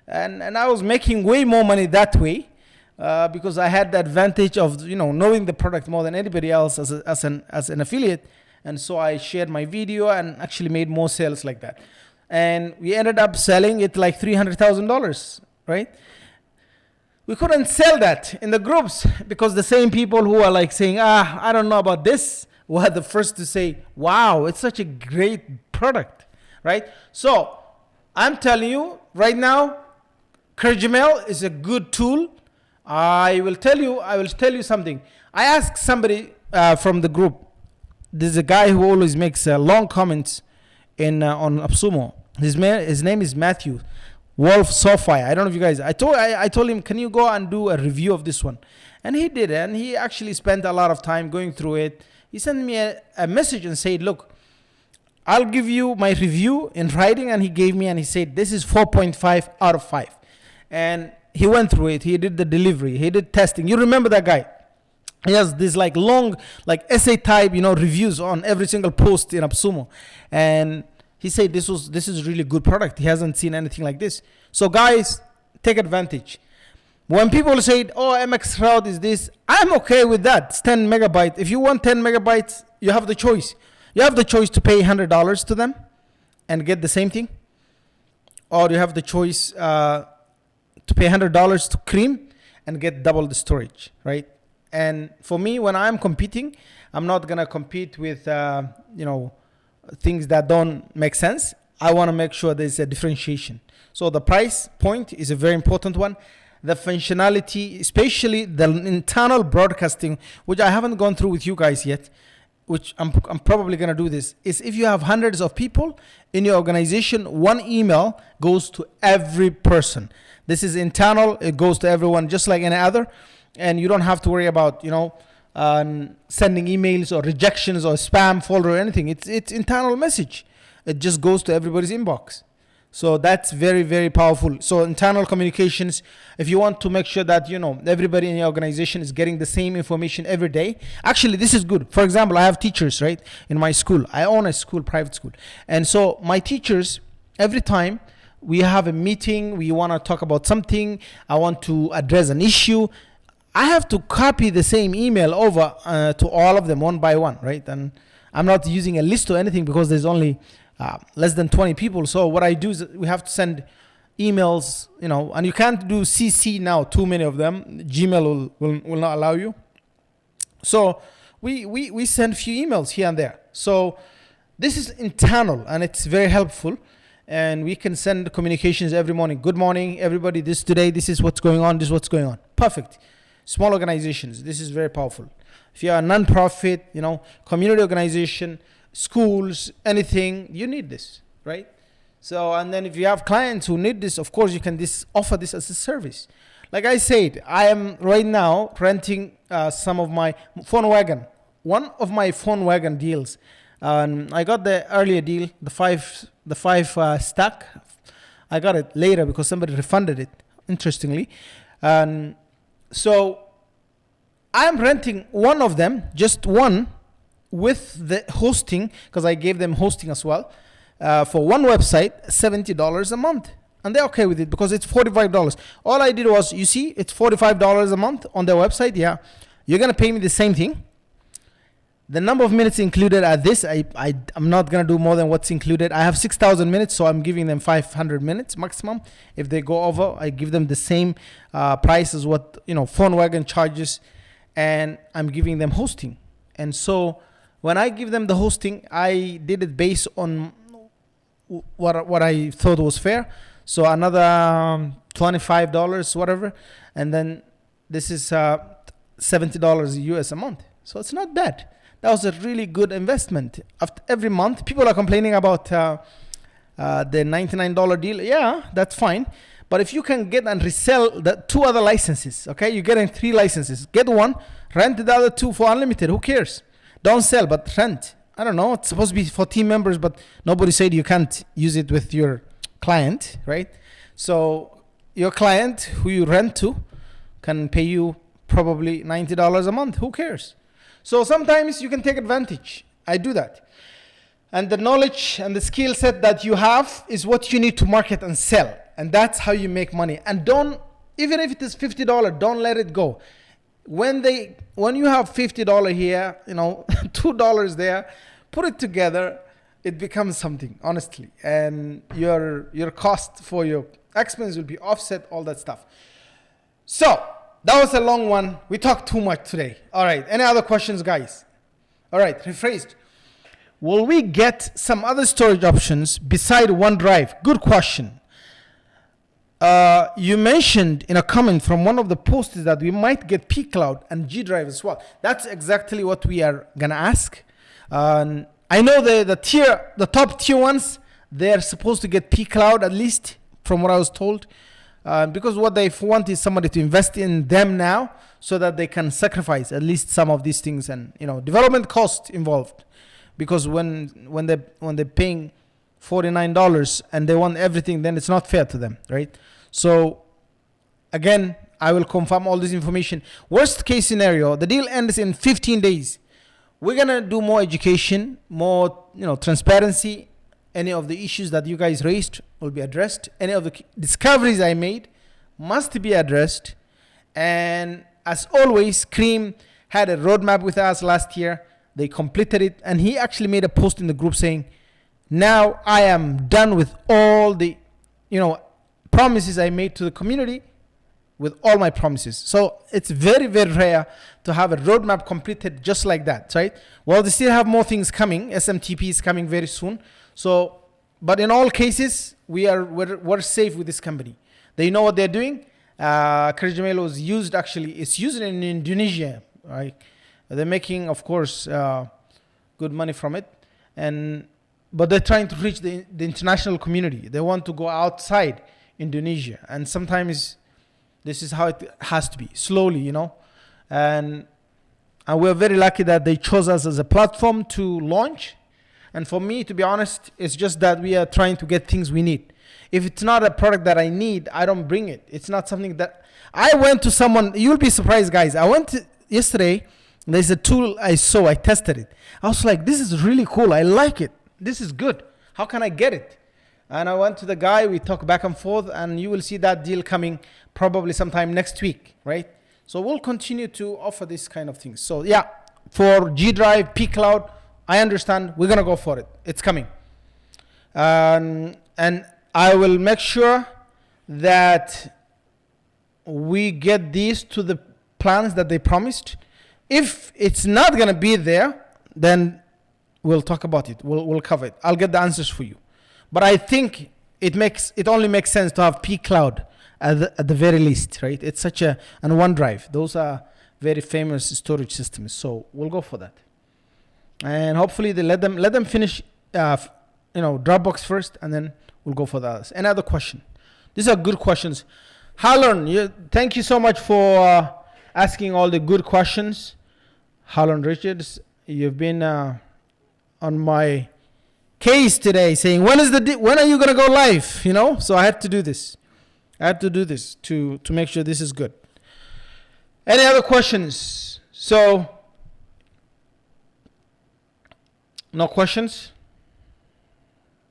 and I was making way more money that way because I had the advantage of knowing the product more than anybody else as an affiliate. And so I shared my video and actually made more sales like that. And we ended up selling it like $300,000, right? We couldn't sell that in the groups because the same people who are like saying, I don't know about this, were the first to say, wow, it's such a great product, right? So I'm telling you right now, Kerjmail is a good tool. I will tell you something. I asked somebody from the group. There's a guy who always makes long comments on AppSumo. His name is Matthew Wolf Sophia. I don't know if you guys. I told him, can you go and do a review of this one? And he did, and he actually spent a lot of time going through it. He sent me a message and said, look, I'll give you my review in writing. And he said, this is 4.5 out of 5. And he went through it. He did the delivery. He did testing. You remember that guy? He has this long essay type, reviews on every single post in AppSumo. And he said this is really good product. He hasn't seen anything like this. So guys, take advantage. When people say, oh, MX route is this, I'm okay with that. It's 10 megabytes. If you want 10 megabytes, you have the choice. You have the choice to pay $100 to them and get the same thing. Or you have the choice to pay $100 to Cream and get double the storage, right? And for me, when I'm competing, I'm not going to compete with, things that don't make sense. I want to make sure there's a differentiation. So the price point is a very important one. The functionality, especially the internal broadcasting, which I haven't gone through with you guys yet, which I'm probably going to do this, is if you have hundreds of people in your organization, one email goes to every person. This is internal. It goes to everyone just like any other. And you don't have to worry about, sending emails or rejections or spam folder or anything. It's internal message. It just goes to everybody's inbox. So that's very, very powerful. So internal communications, if you want to make sure that, everybody in your organization is getting the same information every day. Actually, this is good. For example, I have teachers, right, in my school. I own a school, private school. And so my teachers, every time we have a meeting, we want to talk about something, I want to address an issue, I have to copy the same email over to all of them one by one, right? And I'm not using a list or anything because there's only less than 20 people. So what I do is we have to send emails, and you can't do CC now, too many of them. Gmail will not allow you. So we send few emails here and there. So this is internal, and it's very helpful. And we can send communications every morning. Good morning, everybody. This is what's going on. This is what's going on. Perfect. Small organizations, this is very powerful. If you are a non-profit, community organization, schools, anything, you need this, right? So, and then if you have clients who need this, of course, you can offer this as a service. Like I said, I am right now renting some of my phone wagon. One of my phone wagon deals. I got the earlier deal, the five stack. I got it later because somebody refunded it, interestingly. So I'm renting one of them, just one, with the hosting, because I gave them hosting as well, for one website, $70 a month. and they're okay with it because it's $45. All I did was, you see, it's $45 a month on their website. Yeah, you're gonna pay me the same thing. The number of minutes included are this. I'm not gonna do more than what's included. I have 6,000 minutes, so I'm giving them 500 minutes maximum. If they go over, I give them the same price as what PhoneWagon charges, and I'm giving them hosting. And so when I give them the hosting, I did it based on what I thought was fair. So another $25, whatever, and then this is $70 US a month. So it's not bad. That was a really good investment. After every month, people are complaining about the $99 deal. Yeah, that's fine. But if you can get and resell the 2 other licenses, okay, you're getting 3 licenses. Get one, rent the other 2 for unlimited. Who cares? Don't sell, but rent. I don't know. It's supposed to be for team members, but nobody said you can't use it with your client, right? So your client who you rent to can pay you probably $90 a month. Who cares? So sometimes you can take advantage. I do that. And the knowledge and the skill set that you have is what you need to market and sell. And that's how you make money. And don't, even if it is $50, don't let it go. When you have $50 here, $2 there, put it together, it becomes something, honestly. And your cost for your expense will be offset, all that stuff. So that was a long one. We talked too much today. All right. Any other questions, guys? All right. Rephrased. Will we get some other storage options beside OneDrive? Good question. You mentioned in a comment from one of the posts that we might get pCloud and G Drive as well. That's exactly what we are going to ask. I know the top tier ones, they're supposed to get pCloud, at least from what I was told. Because what they want is somebody to invest in them now so that they can sacrifice at least some of these things and development cost involved. Because when they're paying $49 and they want everything, then it's not fair to them, right? So again, I will confirm all this information. Worst case scenario, the deal ends in 15 days. We're gonna do more education, more transparency. Any of the issues that you guys raised will be addressed. Any of the discoveries I made must be addressed. And as always, Cream had a roadmap with us last year. They completed it, and he actually made a post in the group saying, now I am done with all the promises I made to the community, with all my promises. So it's very, very rare to have a roadmap completed just like that, right? Well, they still have more things coming. SMTP is coming very soon. So, but in all cases, we're safe with this company. They know what they're doing. Kerjmail was used, it's used in Indonesia, right? They're making, of course, good money from it. But they're trying to reach the international community. They want to go outside Indonesia. And sometimes this is how it has to be, slowly, And we're very lucky that they chose us as a platform to launch. And for me, to be honest, it's just that we are trying to get things we need. If it's not a product that I need, I don't bring it. It's not something that I went to someone. You'll be surprised, guys. I went yesterday. There's a tool I tested it. I was like, this is really cool. I like it. This is good. How can I get it? And I went to the guy. We talked back and forth, and you will see that deal coming probably sometime next week, right? So we'll continue to offer this kind of things. So yeah, for G Drive, pCloud, I understand. We're gonna go for it. It's coming, and I will make sure that we get these to the plans that they promised. If it's not gonna be there, then we'll talk about it. We'll cover it. I'll get the answers for you. But I think it only makes sense to have pCloud at the very least, right? It's such and OneDrive. Those are very famous storage systems. So we'll go for that. And hopefully they let them finish, Dropbox first, and then we'll go for the others. Any other question? These are good questions. Harlan, thank you so much for asking all the good questions. Harlan Richards, you've been on my case today, saying when are you gonna go live? So I had to do this. To make sure this is good. Any other questions? So no questions.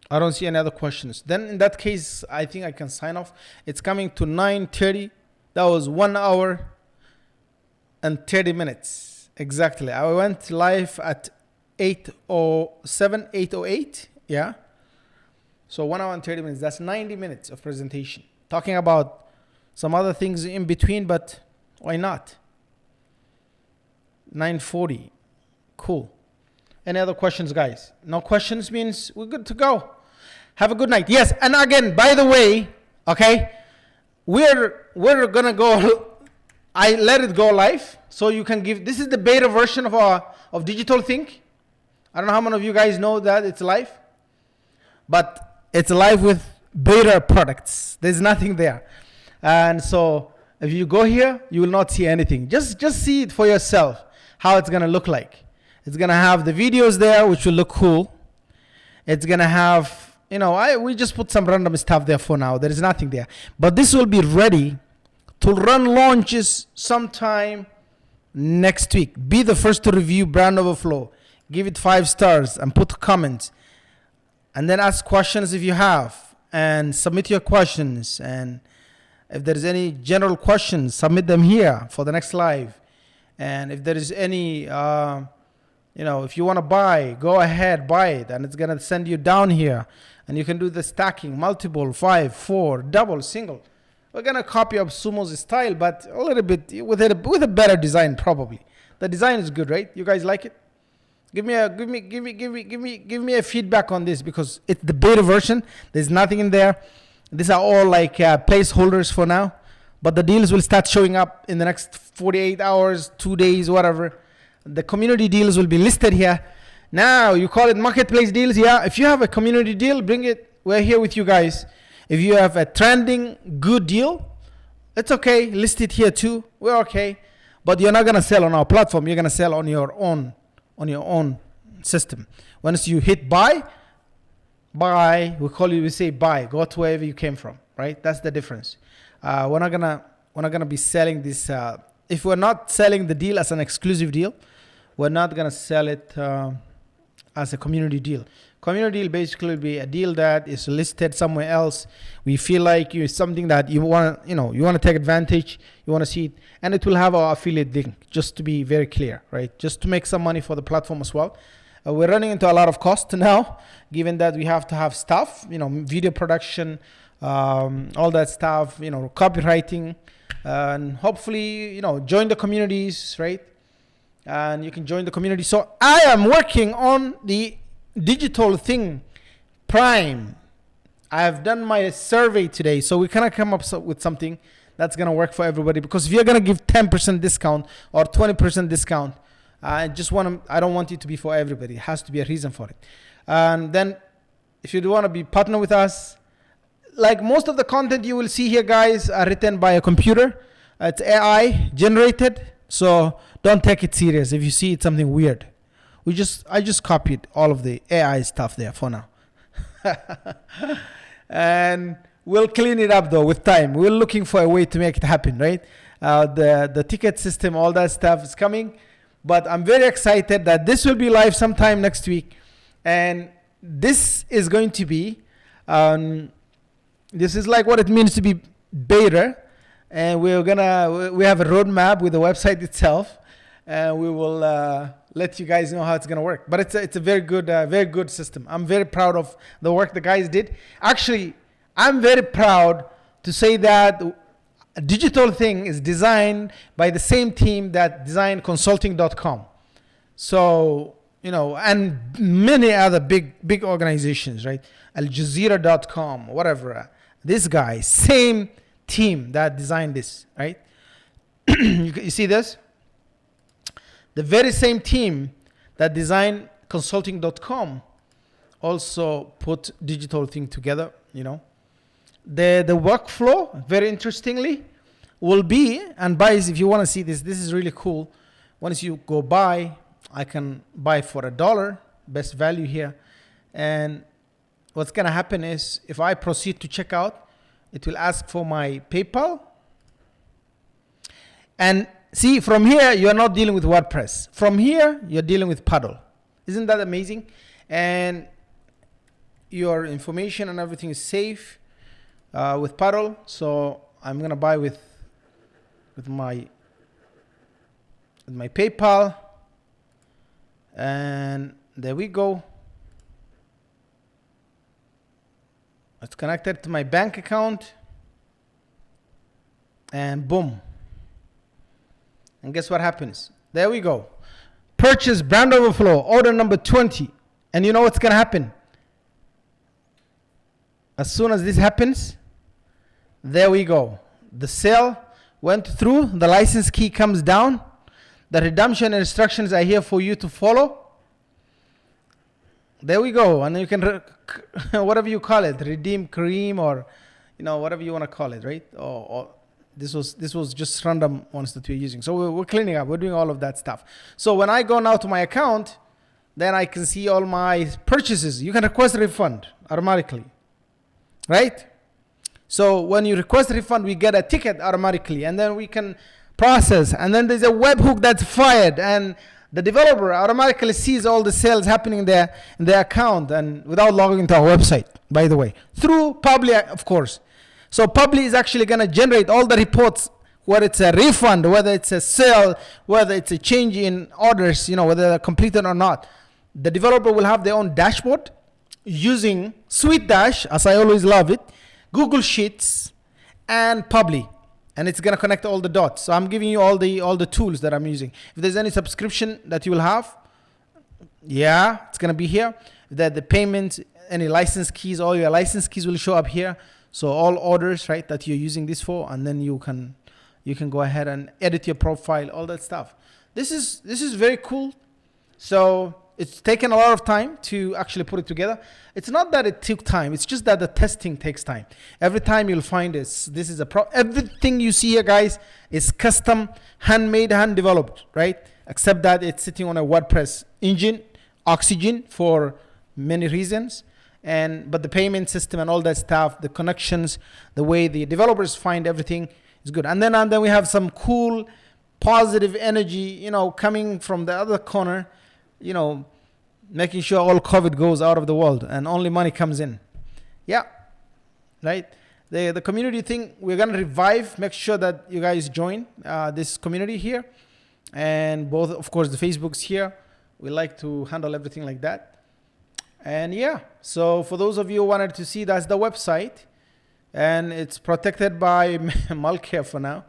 I don't see any other questions. Then in that case, I think I can sign off. It's coming to 9:30. That was 1 hour and 30 minutes. Exactly. I went live at 8:07, 8:08. Yeah. So 1 hour and 30 minutes. That's 90 minutes of presentation. Talking about some other things in between, but why not? 9:40. Cool. Any other questions, guys? No questions means we're good to go. Have a good night. Yes, and again, by the way, okay, we're gonna go. I let it go live, so you can give. This is the beta version of Digital Think. I don't know how many of you guys know that it's live, but it's live with beta products. There's nothing there, and so if you go here, you will not see anything. Just see it for yourself how it's gonna look like. It's gonna have the videos there, which will look cool. It's gonna have, we just put some random stuff there for now. There is nothing there, but this will be ready to run launches sometime next week. Be the first to review Brand Overflow. Give it 5 stars and put comments, and then ask questions if you have, and submit your questions. And if there is any general questions, submit them here for the next live. And if there is any, if you want to buy, go ahead, buy it, and it's gonna send you down here, and you can do the stacking, multiple, 5, 4, double, single. We're gonna copy up Sumo's style, but a little bit with a better design probably. The design is good, right? You guys like it? Give me a feedback on this, because it's the beta version. There's nothing in there. These are all like placeholders for now, but the deals will start showing up in the next 48 hours, 2 days, whatever. The community deals will be listed here. Now you call it marketplace deals. Yeah, if you have a community deal, bring it. We're here with you guys. If you have a trending good deal, it's okay. List it here too. We're okay. But you're not gonna sell on our platform. You're gonna sell on your own system. Once you hit buy, we say buy. Go to wherever you came from, right? That's the difference. We're not gonna be selling this. If we're not selling the deal as an exclusive deal, we're not gonna sell it as a community deal. Community deal basically will be a deal that is listed somewhere else. We feel like it's something that you want to take advantage. You want to see it, and it will have our affiliate link. Just to be very clear, right? Just to make some money for the platform as well. We're running into a lot of cost now, given that we have to have stuff, video production, all that stuff, copywriting, and hopefully, join the communities, right? And you can join the community. So I am working on the Digital Thing Prime. I have done my survey today, so we cannot come up with something that's gonna work for everybody. Because if you're gonna give 10% discount or 20% discount, I don't want it to be for everybody. It has to be a reason for it. And then, if you do want to be partner with us, like most of the content you will see here, guys, are written by a computer. It's AI generated, so don't take it serious if you see it's something weird. I just copied all of the AI stuff there for now. And we'll clean it up though with time. We're looking for a way to make it happen, right? The ticket system, all that stuff is coming. But I'm very excited that this will be live sometime next week. And this is going to be, this is like what it means to be beta. And we have a roadmap with the website itself. And we will let you guys know how it's going to work. But it's a very good system. I'm very proud of the work the guys did. Actually, I'm very proud to say that Digital Thing is designed by the same team that designed consulting.com. So, and many other big organizations, right? Aljazeera.com, whatever. This guy, same team that designed this, right? You see this? The very same team that designed consulting.com also put Digital Thing together, The workflow, very interestingly, will be, and guys, if you want to see this is really cool. Once you go buy, I can buy for $1, best value here. And what's going to happen is if I proceed to checkout, it will ask for my PayPal. And see, from here, you're not dealing with WordPress. From here, you're dealing with Paddle. Isn't that amazing? And your information and everything is safe with Paddle. So I'm gonna buy with my PayPal, and there we go. It's connected to my bank account, and boom. And guess what happens? There we go. Purchase brand overflow, order number 20. And you know what's gonna happen? As soon as this happens, there we go. The sale went through, the license key comes down, the redemption instructions are here for you to follow. There we go. And you can, whatever you call it, redeem cream, or whatever you want to call it, right? Or this was just random ones that we're using. So we're cleaning up, we're doing all of that stuff. So when I go now to my account, then I can see all my purchases. You can request a refund automatically, right? So when you request a refund, we get a ticket automatically, and then we can process, and then there's a webhook that's fired, and the developer automatically sees all the sales happening there in their account, and without logging into our website, by the way, through Publi, of course. So Publi is actually going to generate all the reports, whether it's a refund, whether it's a sale, whether it's a change in orders, whether they're completed or not. The developer will have their own dashboard using Sweet Dash, as I always love it, Google Sheets, and Publi. And it's going to connect all the dots. So I'm giving you all the tools that I'm using. If there's any subscription that you will have, yeah, it's going to be here. If there are the payments, any license keys, all your license keys will show up here. So all orders, right, that you're using this for, and then you can go ahead and edit your profile, all that stuff. This is very cool. So it's taken a lot of time to actually put it together. It's not that it took time. It's just that the testing takes time. Every time you'll find this is everything you see here, guys, is custom, handmade, hand developed, right? Except that it's sitting on a WordPress engine, Oxygen, for many reasons. But the payment system and all that stuff, the connections, the way the developers find everything is good. And then we have some cool, positive energy, coming from the other corner, making sure all COVID goes out of the world and only money comes in. Yeah, right. The community thing, we're going to revive, make sure that you guys join this community here. And both, of course, the Facebook's here. We like to handle everything like that. And yeah, so for those of you who wanted to see, that's the website. And it's protected by Malcare for now.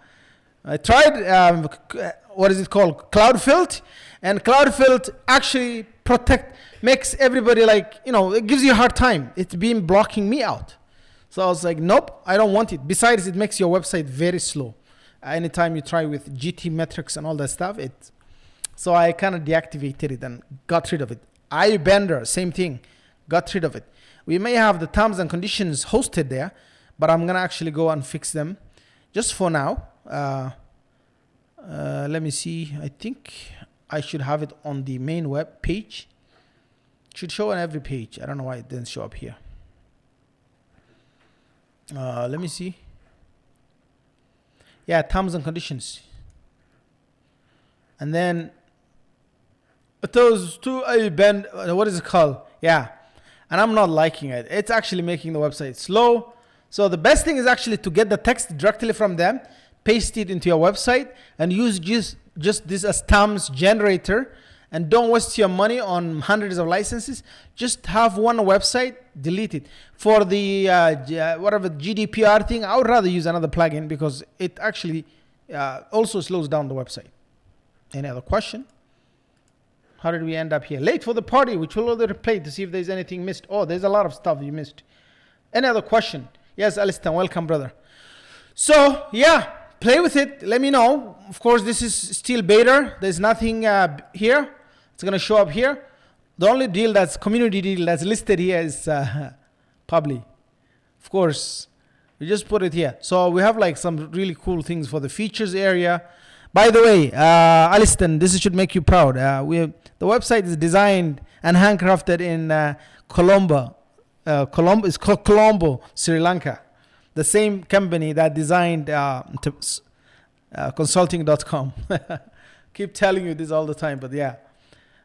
I tried, what is it called? Cloudfilt. And Cloudfilt actually makes everybody it gives you a hard time. It's been blocking me out. So I was like, nope, I don't want it. Besides, it makes your website very slow. Anytime you try with GT metrics and all that stuff, so I kind of deactivated it and got rid of it. iBender, same thing, got rid of it. We may have the terms and conditions hosted there, but I'm going to actually go and fix them just for now. Let me see. I think I should have it on the main web page. It should show on every page. I don't know why it didn't show up here. Let me see. Yeah, terms and conditions. And then those two what is it called? Yeah. And I'm not liking it. It's actually making the website slow. So the best thing is actually to get the text directly from them, paste it into your website, and use just this as terms generator, and don't waste your money on hundreds of licenses. Just have one website, delete it. For the whatever GDPR thing, I would rather use another plugin because it actually also slows down the website. Any other question? How did we end up here? Late for the party, which will already replay to see if there's anything missed. Oh, there's a lot of stuff you missed. Any other question? Yes, Alistan, welcome, brother. So yeah, play with it. Let me know. Of course, this is still beta. There's nothing here. It's going to show up here. The only deal that's community deal that's listed here is Publi. Of course, we just put it here. So we have some really cool things for the features area. By the way, Alistan, this should make you proud. The website is designed and handcrafted in Colombo. It's called Colombo, Sri Lanka. The same company that designed consulting.com. Keep telling you this all the time, but yeah.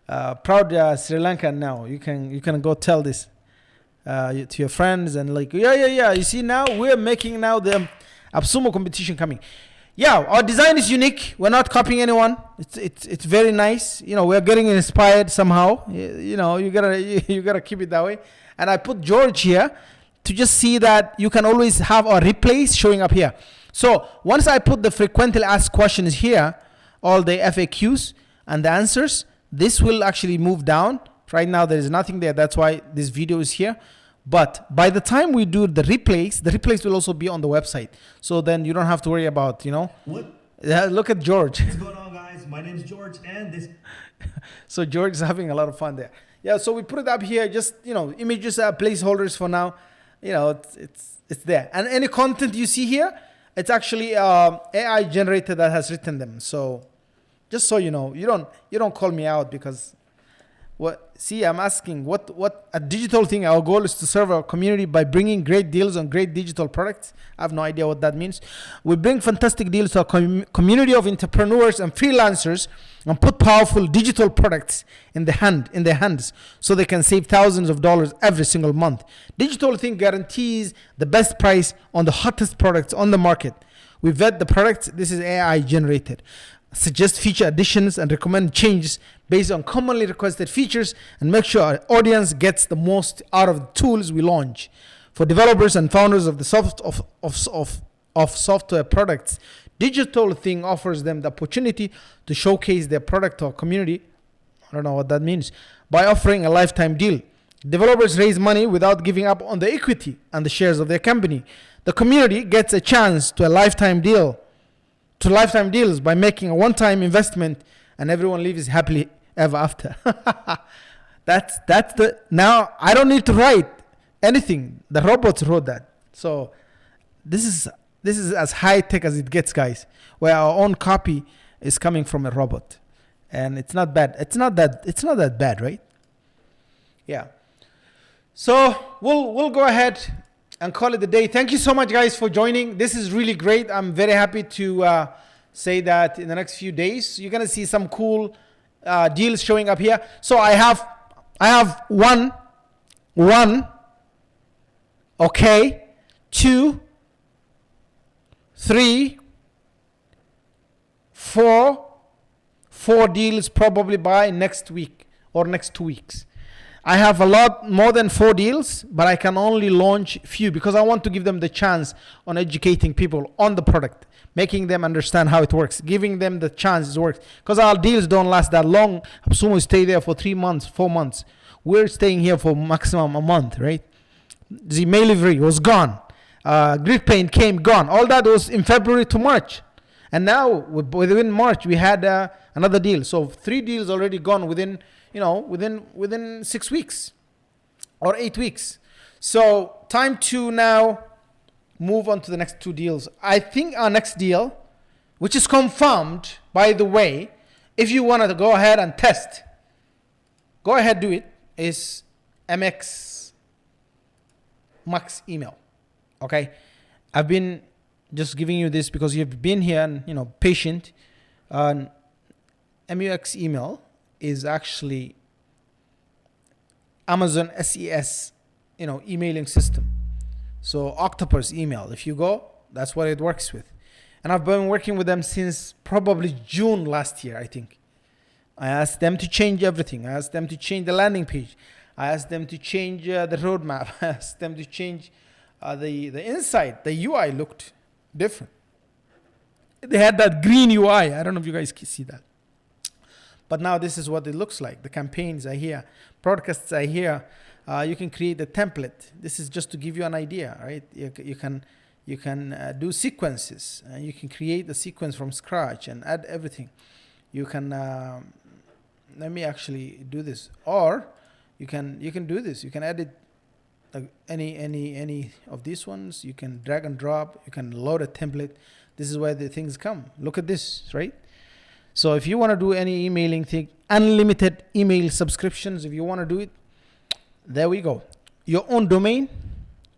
Proud Sri Lankan now. You can go tell this. to your friends, and like, yeah. You see, now we're making now the AppSumo competition coming. Yeah, our design is unique. We're not copying anyone. It's very nice. You know, we're getting inspired somehow. You know, you gotta keep it that way. And I put George here to just see that you can always have our replays showing up here. So once I put the frequently asked questions here, all the FAQs and the answers, this will actually move down. Right now there is nothing there. That's why this video is here. But by the time we do the replays will also be on the website. So then you don't have to worry about, you know. What? Look at George. What's going on, guys? My name is George, and this. So George is having a lot of fun there. Yeah, so we put it up here, just, you know, images are placeholders for now. You know, it's there. And any content you see here, it's actually AI generated that has written them. So just so you know, you don't call me out because I'm asking what a digital thing. Our goal is to serve our community by bringing great deals on great digital products. I have no idea what that means. We bring fantastic deals to our community of entrepreneurs and freelancers and put powerful digital products in their hands so they can save thousands of dollars every single month. Digital thing guarantees the best price on the hottest products on the market. We vet the products. This is AI generated. Suggest feature additions and recommend changes based on commonly requested features, and make sure our audience gets the most out of the tools we launch. For developers and founders of the software products, Digital Thing offers them the opportunity to showcase their product to our community. I don't know what that means. By offering a lifetime deal. Developers raise money without giving up on the equity and the shares of their company. The community gets a chance to lifetime deals by making a one-time investment, and everyone lives happily ever after. That's the, now I don't need to write anything. The robots wrote that. So this is as high tech as it gets, guys, where our own copy is coming from a robot, and it's not bad. It's not that bad, right? Yeah. So we'll go ahead and call it a day. Thank you so much, guys, for joining. This is really great. I'm very happy to say that in the next few days you're gonna see some cool deals showing up here. So I have one, okay, 2, 3, 4 deals probably by next week or next 2 weeks. I have a lot more than 4 deals, but I can only launch few because I want to give them the chance on educating people on the product, making them understand how it works, giving them the chance it works. Because our deals don't last that long. AppSumo stay there for 3 months, 4 months. We're staying here for maximum a month, right? The mail livery was gone. Grid paint came, gone. All that was in February to March. And now within March, we had another deal. So 3 deals already gone within 6 weeks or 8 weeks. So time to now move on to the next 2 deals. I think our next deal, which is confirmed, by the way, if you want to go ahead and test, go ahead, do it, is MX Max email. Okay. I've been just giving you this because you've been here and, patient. MUX email is actually Amazon SES, emailing system. So Octopus email, if you go, that's what it works with. And I've been working with them since probably June last year, I think. I asked them to change everything. I asked them to change the landing page. I asked them to change the roadmap. I asked them to change the inside. The UI looked different. They had that green UI. I don't know if you guys can see that. But now this is what it looks like. The campaigns are here. Broadcasts are here. You can create a template. This is just to give you an idea, right? You can do sequences. You can create the sequence from scratch and add everything. You can let me actually do this, or you can do this. You can edit any of these ones. You can drag and drop. You can load a template. This is where the things come. Look at this, right? So if you want to do any emailing thing, unlimited email subscriptions, if you want to do it, there we go. Your own domain,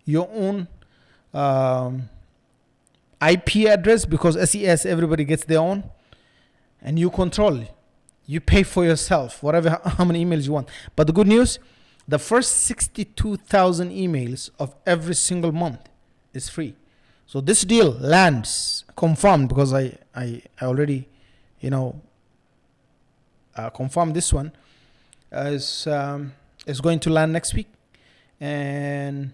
your own IP address, because SES, everybody gets their own, and you control it. You pay for yourself, how many emails you want. But the good news, The first 62,000 emails of every single month is free. So this deal lands confirmed, because I already, confirmed this one is going to land next week, and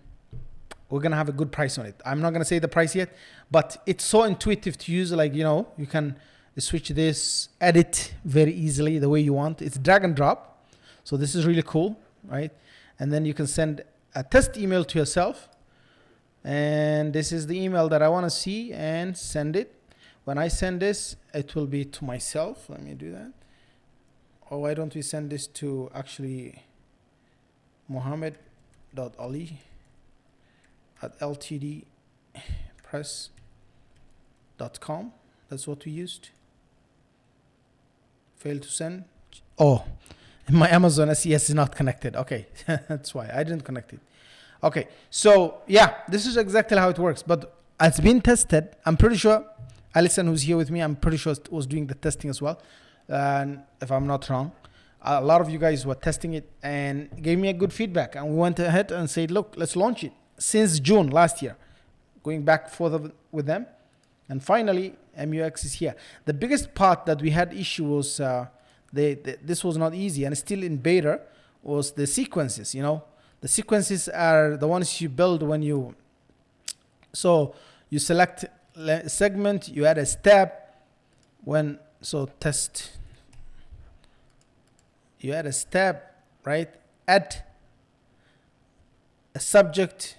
we're gonna have a good price on it. I'm not gonna say the price yet, but it's so intuitive to use. Like, you can switch this, edit very easily the way you want. It's drag and drop, so this is really cool, right? And then you can send a test email to yourself, and this is the email that I want to see, and send it. When I send this, it will be to myself. Let me do that. Or why don't we send this to actually Mohammed.ali at ltdpress.com. That's what we used. Failed to send. Oh, my Amazon SES is not connected. Okay, that's why I didn't connect it. Okay, so yeah, this is exactly how it works. But it's been tested. I'm pretty sure Alison, who's here with me, I'm pretty sure was doing the testing as well. And if I'm not wrong, a lot of you guys were testing it and gave me a good feedback. And we went ahead and said, look, let's launch it. Since June last year, going back further with them. And finally, MUX is here. The biggest part that we had issue was this was not easy, and still in beta, was the sequences. The sequences are the ones you build when you select segment, you add a step, test, you add a step, right? Add a subject,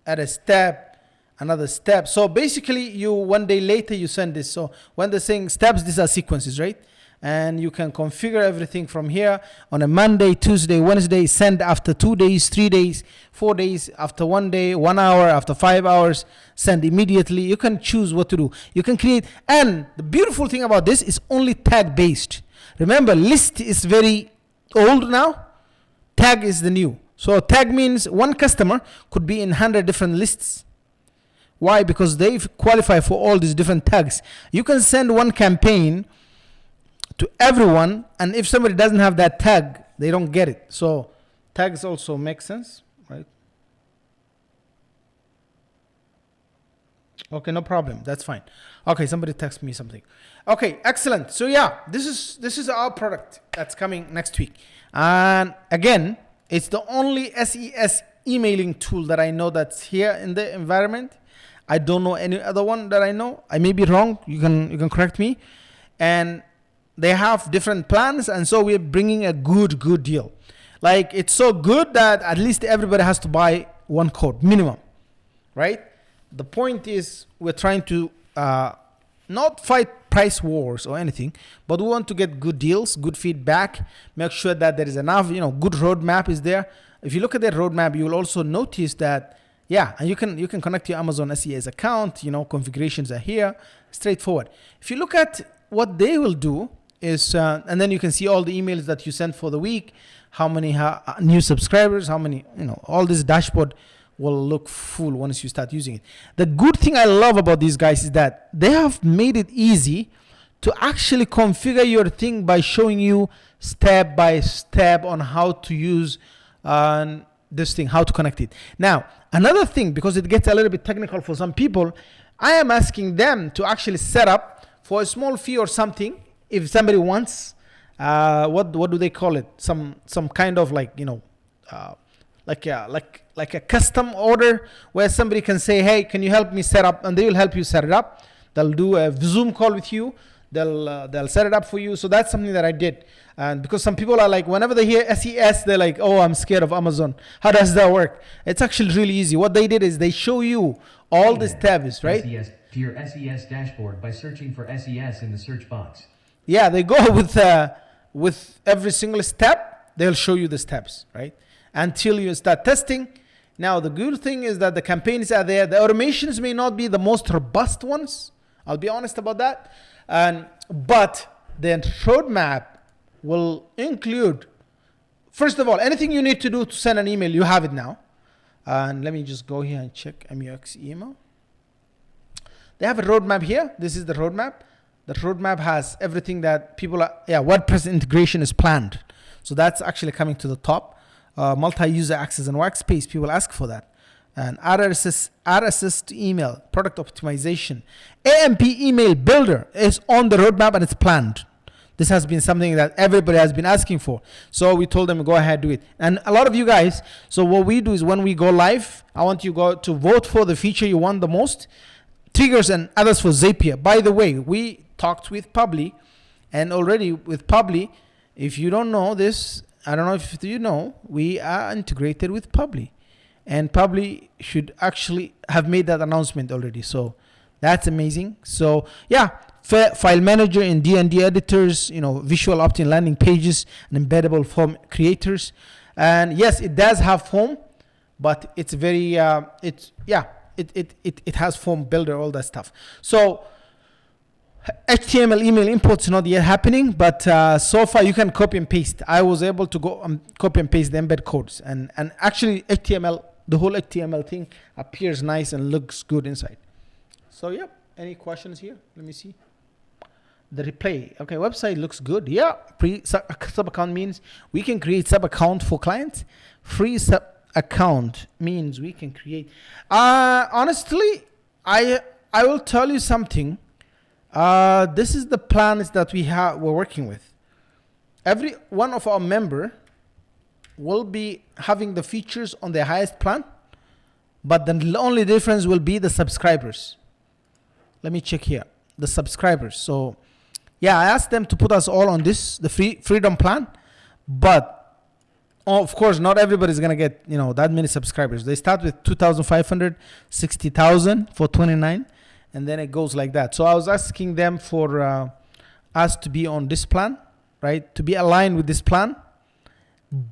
add a step, another step. So basically, 1 day later you send this. So when they're saying steps, these are sequences, right? And you can configure everything from here. On a Monday, Tuesday, Wednesday, send after 2 days, 3 days, 4 days, after 1 day, 1 hour, after 5 hours, send immediately. You can choose what to do. You can create, and the beautiful thing about this is only tag based. Remember, list is very old now. Tag is the new. So tag means one customer could be in 100 different lists. Why? Because they qualify for all these different tags. You can send one campaign to everyone, and if somebody doesn't have that tag, they don't get it. So tags also make sense, right? Okay, no problem. That's fine. Okay, somebody text me something. Okay, excellent. So yeah, this is our product that's coming next week. And again, it's the only SES emailing tool that I know that's here in the environment. I don't know any other one that I know. I may be wrong. You can correct me. And they have different plans, and so we're bringing a good deal. Like, it's so good that at least everybody has to buy one code minimum, right? The point is, we're trying to not fight price wars or anything, but we want to get good deals, good feedback, make sure that there is enough, good roadmap is there. If you look at that roadmap, you will also notice that, yeah, and you can connect your Amazon SES account, configurations are here, straightforward. If you look at what they will do is, and then you can see all the emails that you sent for the week, how many new subscribers, how many, all this dashboard will look full once you start using it. The good thing I love about these guys is that they have made it easy to actually configure your thing by showing you step by step on how to use this thing, how to connect it. Now, another thing, because it gets a little bit technical for some people, I am asking them to actually set up for a small fee or something. If somebody wants, what do they call it? Some kind of like like a custom order where somebody can say, hey, can you help me set up? And they will help you set it up. They'll do a Zoom call with you. They'll set it up for you. So that's something that I did. And because some people are like, whenever they hear SES, they're like, oh, I'm scared of Amazon. How does that work? It's actually really easy. What they did is they show you all these tabs, right? SES to your SES dashboard by searching for SES in the search box. Yeah, they go with every single step, they'll show you the steps, right? Until you start testing. Now, the good thing is that the campaigns are there. The automations may not be the most robust ones. I'll be honest about that. But the roadmap will include, first of all, anything you need to do to send an email, you have it now. And let me just go here and check MUX email. They have a roadmap here. This is the roadmap. The roadmap has everything that people are, WordPress integration is planned. So that's actually coming to the top. multi-user access and workspace. People ask for that. And RSS to email, product optimization. AMP email builder is on the roadmap and it's planned. This has been something that everybody has been asking for. So we told them, go ahead, do it. And a lot of you guys, so what we do is when we go live, I want you to vote for the feature you want the most. Triggers and others for Zapier. By the way, we talked with Publi, and already with Publi, if you don't know this, I don't know if you know, we are integrated with Publi. And Publi should actually have made that announcement already. So that's amazing. So yeah, file manager in D&D editors, visual opt-in landing pages and embeddable form creators. And yes, it does have form, but it's very, it has form builder, all that stuff. So HTML email imports not yet happening, but so far you can copy and paste. I was able to go copy and paste the embed codes, and actually HTML, the whole HTML thing appears nice and looks good inside. So yeah, any questions here? Let me see. The replay. Okay, website looks good. Yeah, sub account means we can create sub account for clients. Free sub account means we can create. Honestly, I will tell you something. This is the plans that we're working with. Every one of our member will be having the features on the highest plan, but the only difference will be the subscribers. Let me check here, the subscribers. So yeah, I asked them to put us all on this, the freedom plan, but of course not everybody is gonna get that many subscribers. They start with 2,500, 60,000 for 29, and then it goes like that. So I was asking them for us to be on this plan, right? To be aligned with this plan,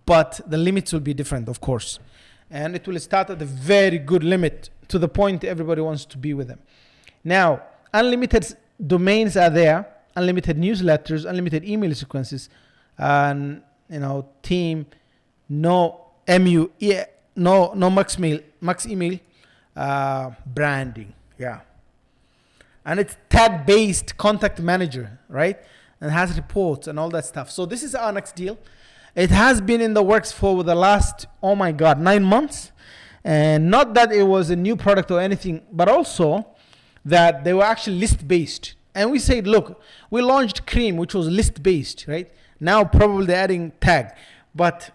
but the limits will be different, of course. And it will start at a very good limit to the point everybody wants to be with them. Now, unlimited domains are there, unlimited newsletters, unlimited email sequences, and team, no MU, no max email, branding, yeah. And it's tag-based contact manager, right? And has reports and all that stuff. So this is our next deal. It has been in the works for the last, 9 months. And not that it was a new product or anything, but also that they were actually list-based. And we said, look, we launched Cream, which was list-based, right? Now probably they're adding tag. But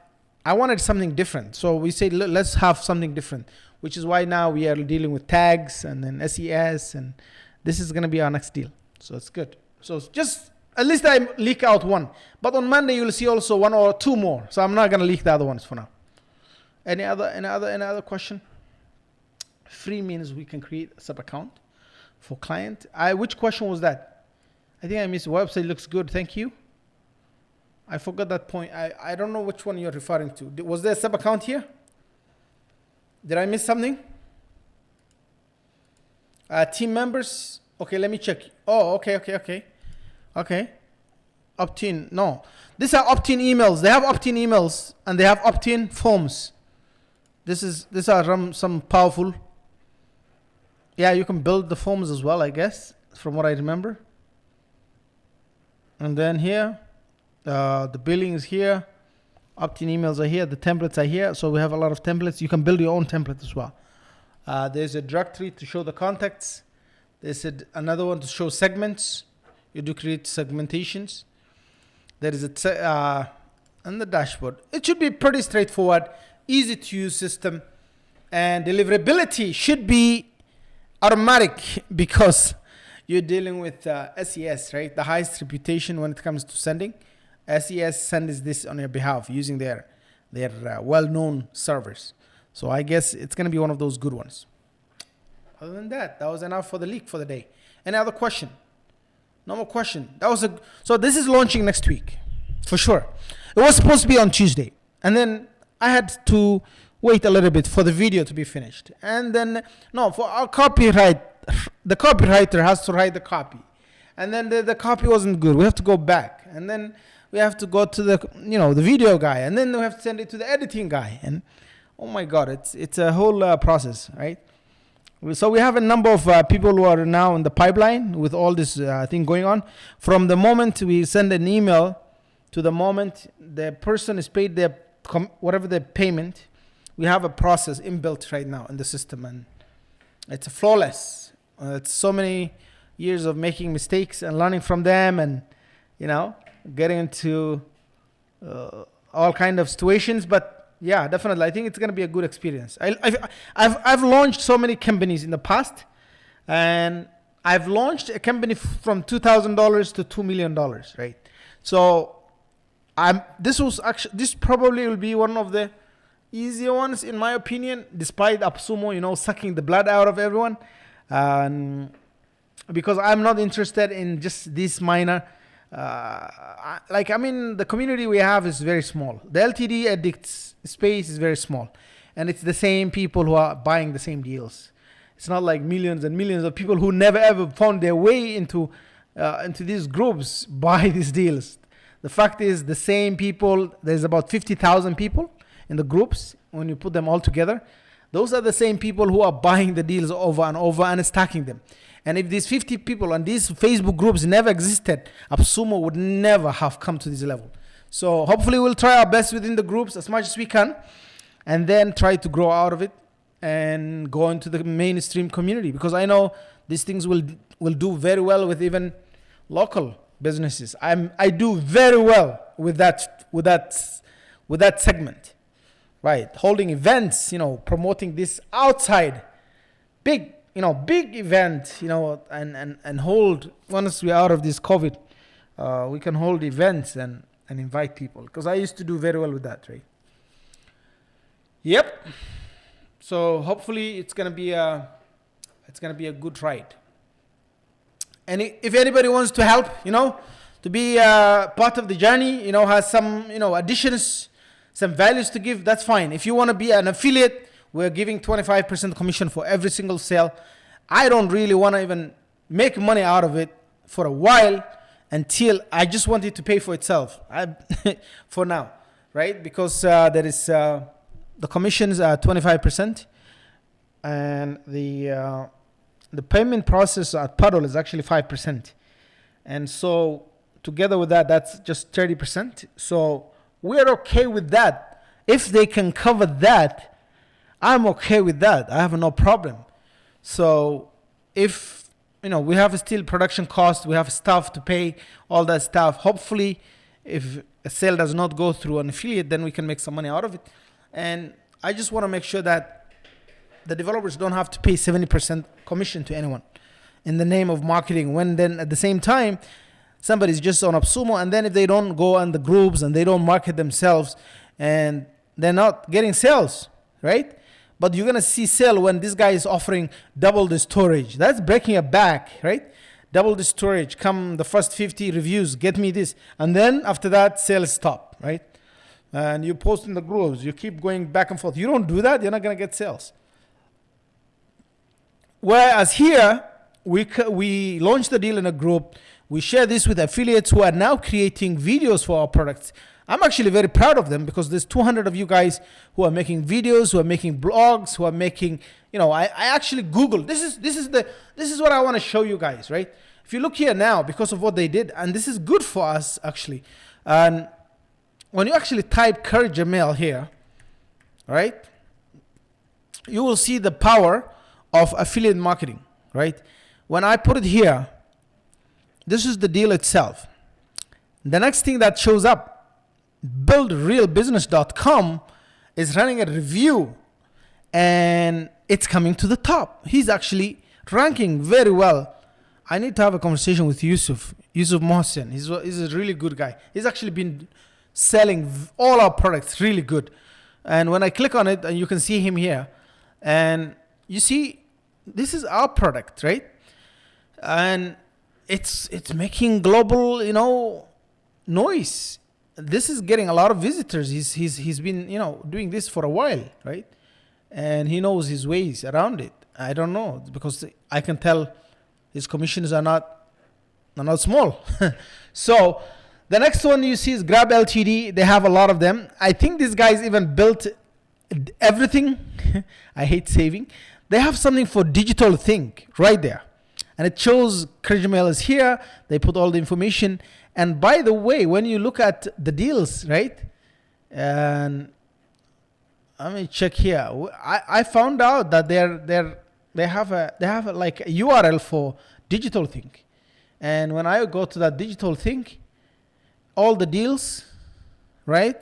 I wanted something different. So we said, let's have something different, which is why now we are dealing with tags and then SES, and this is going to be our next deal. So it's good. So just at least I leak out one. But on Monday, you'll see also one or two more. So I'm not going to leak the other ones for now. Any other question? Free means we can create a sub account for client. Which question was that? I think I missed. Website looks good. Thank you. I forgot that point. I don't know which one you're referring to. Was there a sub account here? Did I miss something? Team members. Okay, let me check. Oh, okay. Opt-in. No. These are opt-in emails. They have opt-in emails and they have opt-in forms. These are some powerful. Yeah, you can build the forms as well, I guess, from what I remember. And then here, the billing is here. Opt-in emails are here. The templates are here. So we have a lot of templates. You can build your own template as well. There's a directory to show the contacts. There's another one to show segments. You do create segmentations. There is and the dashboard. It should be pretty straightforward, easy to use system, and deliverability should be automatic because you're dealing with SES, right? The highest reputation when it comes to sending. SES sends this on your behalf using their well-known servers. So I guess it's going to be one of those good ones. Other than that, that was enough for the leak for the day. Any other question? No more question. So this is launching next week, for sure. It was supposed to be on Tuesday. And then I had to wait a little bit for the video to be finished. And then, for our copyright, the copywriter has to write the copy. And then the copy wasn't good. We have to go back. And then we have to go to the video guy. And then we have to send it to the editing guy. And oh my God, it's a whole process, right? So we have a number of people who are now in the pipeline with all this thing going on. From the moment we send an email to the moment the person is paid their whatever the payment, we have a process inbuilt right now in the system, and it's flawless. It's so many years of making mistakes and learning from them, and getting into all kind of situations. But yeah, definitely, I think it's going to be a good experience. I've launched so many companies in the past, and I've launched a company from $2,000 to $2 million, right? So this probably will be one of the easier ones in my opinion, despite AppSumo, sucking the blood out of everyone. Because I'm not interested in just this minor. The community we have is very small. The LTD addicts space is very small, and it's the same people who are buying the same deals. It's not like millions and millions of people who never ever found their way into these groups buy these deals. The fact is, the same people. There's about 50,000 people in the groups when you put them all together. Those are the same people who are buying the deals over and over and stacking them. And if these 50 people and these Facebook groups never existed, AppSumo would never have come to this level. So hopefully we'll try our best within the groups as much as we can, and then try to grow out of it and go into the mainstream community, because I know these things will do very well with even local businesses. I do very well with that segment, right? Holding events, promoting this outside big event, and hold, once we're out of this COVID, we can hold events and invite people, because I used to do very well with that, right? Yep. So hopefully it's gonna be a good ride. And if anybody wants to help, to be part of the journey, has some, additions, some values to give, that's fine. If you want to be an affiliate, we're giving 25% commission for every single sale. I don't really want to even make money out of it for a while, until I just want it to pay for itself for now, right? Because there is the commissions are 25%, and the payment process at Puddle is actually 5%. And so together with that, that's just 30%. So we're okay with that. If they can cover that, I'm okay with that. I have no problem. So if, we have still production costs, we have staff to pay, all that stuff. Hopefully, if a sale does not go through an affiliate, then we can make some money out of it. And I just want to make sure that the developers don't have to pay 70% commission to anyone in the name of marketing, when then at the same time, somebody's just on AppSumo, and then if they don't go on the groups and they don't market themselves, and they're not getting sales, right? But you're going to see sale when this guy is offering double the storage. That's breaking a back, right? Double the storage, come the first 50 reviews, get me this. And then after that, sales stop, right? And you post in the groups, you keep going back and forth. You don't do that, you're not going to get sales. Whereas here, we launch the deal in a group. We share this with affiliates who are now creating videos for our products. I'm actually very proud of them, because there's 200 of you guys who are making videos, who are making blogs, who are making, I actually Googled. This is what I want to show you guys, right? If you look here now, because of what they did, and this is good for us actually. And when you actually type Kerjmail here, right, you will see the power of affiliate marketing, right? When I put it here, this is the deal itself. The next thing that shows up, buildrealbusiness.com is running a review, and it's coming to the top. He's actually ranking very well. I need to have a conversation with Yusuf Mohsen. He's a really good guy. He's actually been selling all our products really good. And when I click on it, and you can see him here, and you see this is our product, right? And it's making global, noise. This is getting a lot of visitors. He's been, doing this for a while, right? And he knows his ways around it. I don't know, because I can tell his commissions are not small. So the next one you see is Grab LTD. They have a lot of them. I think these guys even built everything. I hate saving. They have something for digital think right there. And it shows Kerjmail is here. They put all the information. And by the way, when you look at the deals, right, And let me check here. I found out that they have a like a URL for digital thing, and when I go to that digital thing, all the deals, right?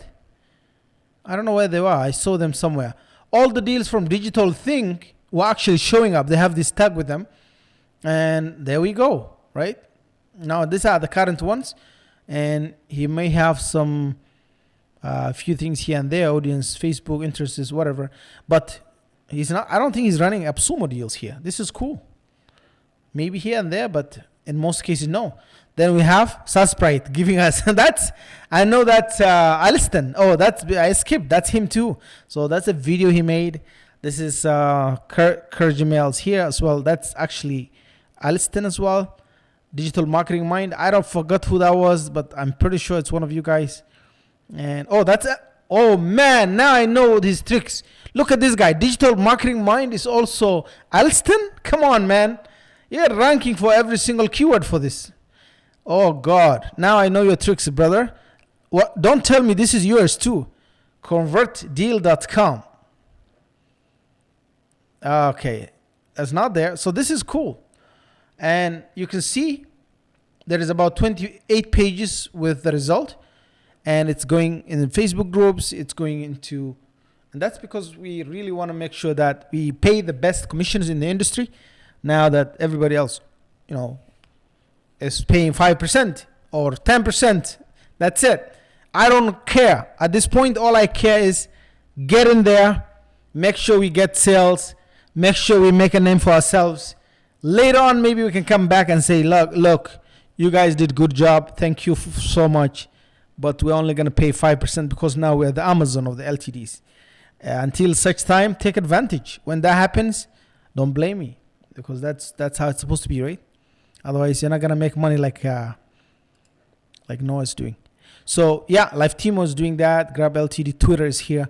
I don't know where they were. I saw them somewhere. All the deals from digital thing were actually showing up. They have this tag with them, and there we go, right? Now these are the current ones, and he may have some few things here and there, audience, Facebook, interests, whatever, but he's not. I don't think he's running AppSumo deals here. This is cool. Maybe here and there, but in most cases, no. Then we have Susprite giving us I know that's Aliston. Oh, I skipped. That's him too. So that's a video he made. This is Kerjmail's here as well. That's actually Aliston as well. Digital Marketing Mind. I don't forget who that was, but I'm pretty sure it's one of you guys. And oh man, now I know his tricks. Look at this guy. Digital Marketing Mind is also Aliston. Come on, man. You're ranking for every single keyword for this. Oh God. Now I know your tricks, brother. What? Don't tell me this is yours too. Convertdeal.com. Okay. That's not there. So this is cool. And you can see there is about 28 pages with the result. And it's going in the Facebook groups. It's going into, and that's because we really want to make sure that we pay the best commissions in the industry. Now that everybody else, is paying 5% or 10%, that's it. I don't care. At this point, all I care is get in there, make sure we get sales, make sure we make a name for ourselves. Later on, maybe we can come back and say, look, you guys did a good job. Thank you so much. But we're only going to pay 5% because now we're the Amazon of the LTDs. Until such time, take advantage. When that happens, don't blame me, because that's how it's supposed to be, right? Otherwise, you're not going to make money like Noah's doing. So yeah, Live Team was doing that. Grab LTD Twitter is here.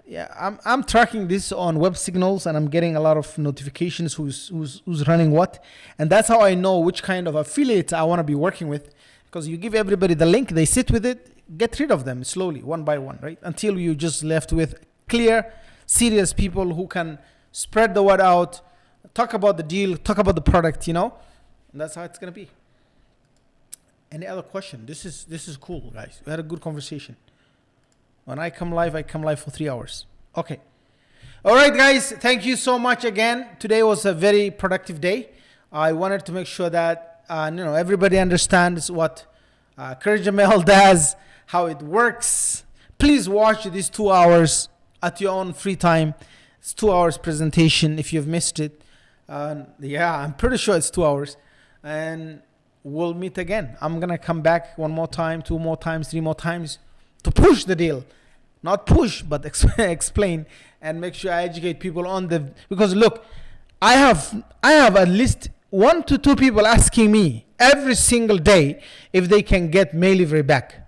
Yeah, I'm tracking this on web signals, and I'm getting a lot of notifications who's running what, and that's how I know which kind of affiliates I want to be working with. Because you give everybody the link, they sit with it, get rid of them slowly, one by one, right? Until you just left with clear, serious people who can spread the word out, talk about the deal, talk about the product, And that's how it's gonna be. Any other question? This is cool, guys. We had a good conversation. When I come live for 3 hours. Okay. All right, guys. Thank you so much again. Today was a very productive day. I wanted to make sure that everybody understands what Kerjmail does, how it works. Please watch these 2 hours at your own free time. It's 2 hours presentation if you've missed it. Yeah, I'm pretty sure it's 2 hours. And we'll meet again. I'm going to come back 1 more time, 2 more times, 3 more times to push the deal. Not push, but explain and make sure I educate people on because look, I have at least 1 to 2 people asking me every single day if they can get Mailivery back.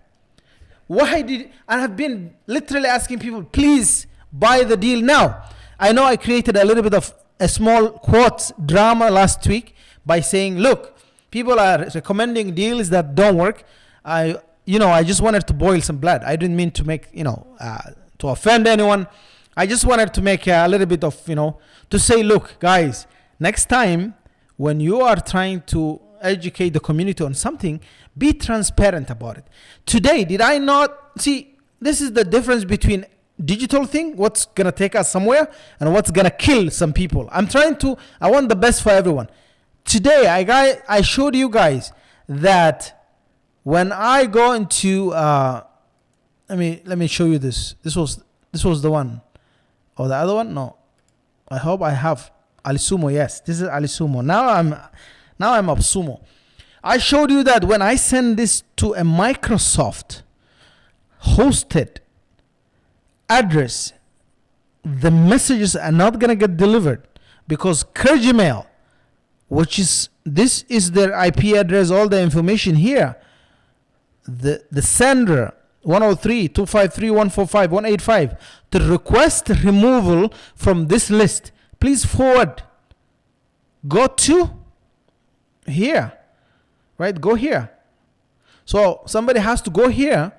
I have been literally asking people, please buy the deal now. I know I created a little bit of a small quotes drama last week by saying, look, people are recommending deals that don't work. I just wanted to boil some blood. I didn't mean to make, to offend anyone. I just wanted to make a little bit of, to say, look, guys, next time, when you are trying to educate the community on something, be transparent about it. Today, did I not see? This is the difference between digital thing, what's gonna take us somewhere, and what's gonna kill some people. I want the best for everyone. Today, I showed you guys that when I go into, let me show you this. This was the one, or the other one. No, I hope I have. AliSumo, yes, this is AliSumo. Now I'm AppSumo. I showed you that when I send this to a Microsoft hosted address, the messages are not gonna get delivered because Kerjmail, this is their IP address, all the information here. The sender 103.253.145.185 to request removal from this list. Please forward. Go to here, right? Go here. So somebody has to go here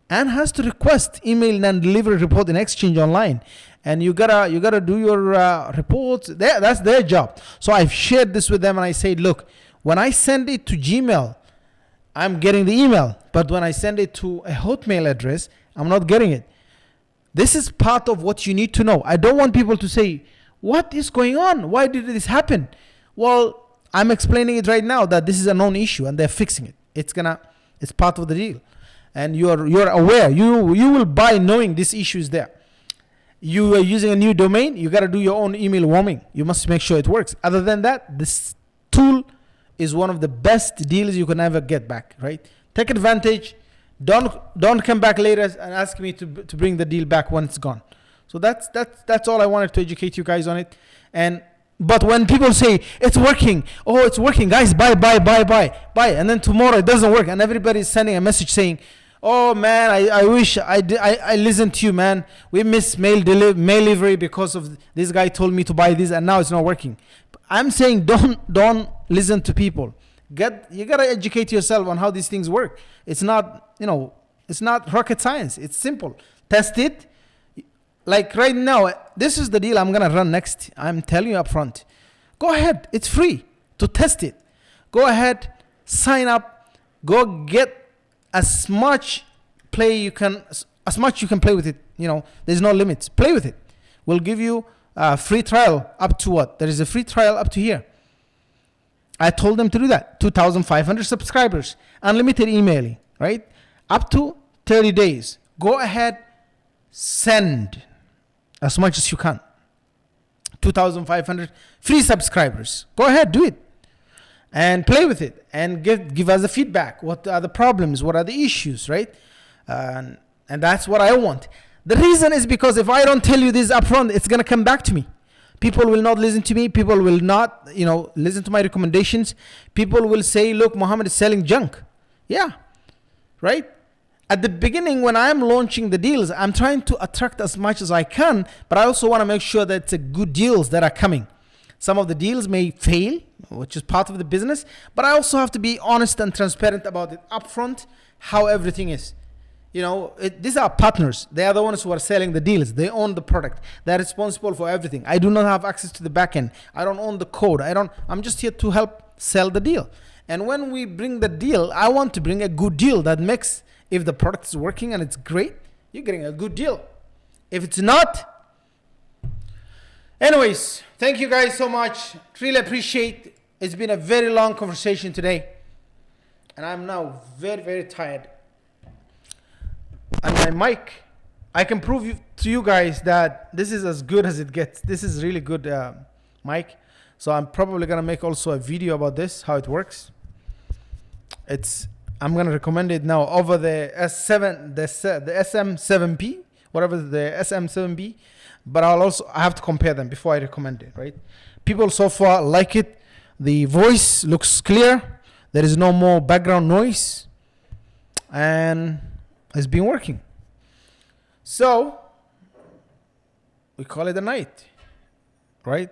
and has to request email and delivery report in Exchange Online, and you gotta do your reports. That's their job. So I've shared this with them, and I said, look, when I send it to Gmail, I'm getting the email, but when I send it to a Hotmail address, I'm not getting it. This is part of what you need to know. I don't want people to say, what is going on? Why did this happen? Well, I'm explaining it right now that this is a known issue and they're fixing it. It's part of the deal. And you're aware. You will buy knowing this issue is there. You are using a new domain, you got to do your own email warming. You must make sure it works. Other than that, this tool is one of the best deals you can ever get back, right? Take advantage. Don't come back later and ask me to bring the deal back when it's gone. So that's all I wanted to educate you guys on it. But when people say it's working, oh, it's working, guys, buy, and then tomorrow it doesn't work, and everybody's sending a message saying, oh man, I wish I listened to you, man. We missed mail delivery because of this guy told me to buy this, and now it's not working. I'm saying don't listen to people. You gotta educate yourself on how these things work. It's not rocket science. It's simple. Test it. Like right now, this is the deal I'm gonna run next. I'm telling you up front. Go ahead. It's free to test it. Go ahead, sign up. Go get as much you can play with it. There's no limits. Play with it. We'll give you a free trial up to what? There is a free trial up to here. I told them to do that. 2,500 subscribers, unlimited emailing, right? Up to 30 days. Go ahead, send as much as you can. 2,500 free subscribers. Go ahead, do it. And play with it and give us the feedback. What are the problems? What are the issues, right? And that's what I want. The reason is because if I don't tell you this upfront, it's going to come back to me. People will not listen to me. People will not, listen to my recommendations. People will say, look, Muhammad is selling junk. Yeah, right? At the beginning, when I'm launching the deals, I'm trying to attract as much as I can, but I also want to make sure that it's a good deals that are coming. Some of the deals may fail, which is part of the business, but I also have to be honest and transparent about it upfront, how everything is. These are partners. They are the ones who are selling the deals. They own the product. They're responsible for everything. I do not have access to the back end. I don't own the code. I'm just here to help sell the deal. And when we bring the deal, I want to bring a good deal that makes, if the product is working and it's great, you're getting a good deal. If it's not, anyways, thank you guys so much. Really appreciate it. It's been a very long conversation today. And I'm now very, very tired. And my mic, I can prove to you guys that this is as good as it gets. This is really good mic. So I'm probably going to make also a video about this, how it works. I'm going to recommend it now over the S7, the SM7B, whatever the SM7B. But I have to compare them before I recommend it, right? People so far like it. The voice looks clear. There is no more background noise. And it's been working. So we call it a night, right?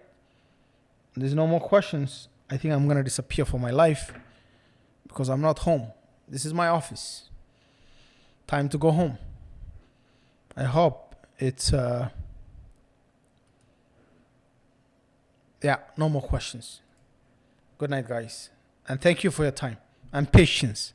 There's no more questions. I think I'm going to disappear for my life because I'm not home. This is my office. Time to go home. I hope it's no more questions. Good night, guys. And thank you for your time and patience.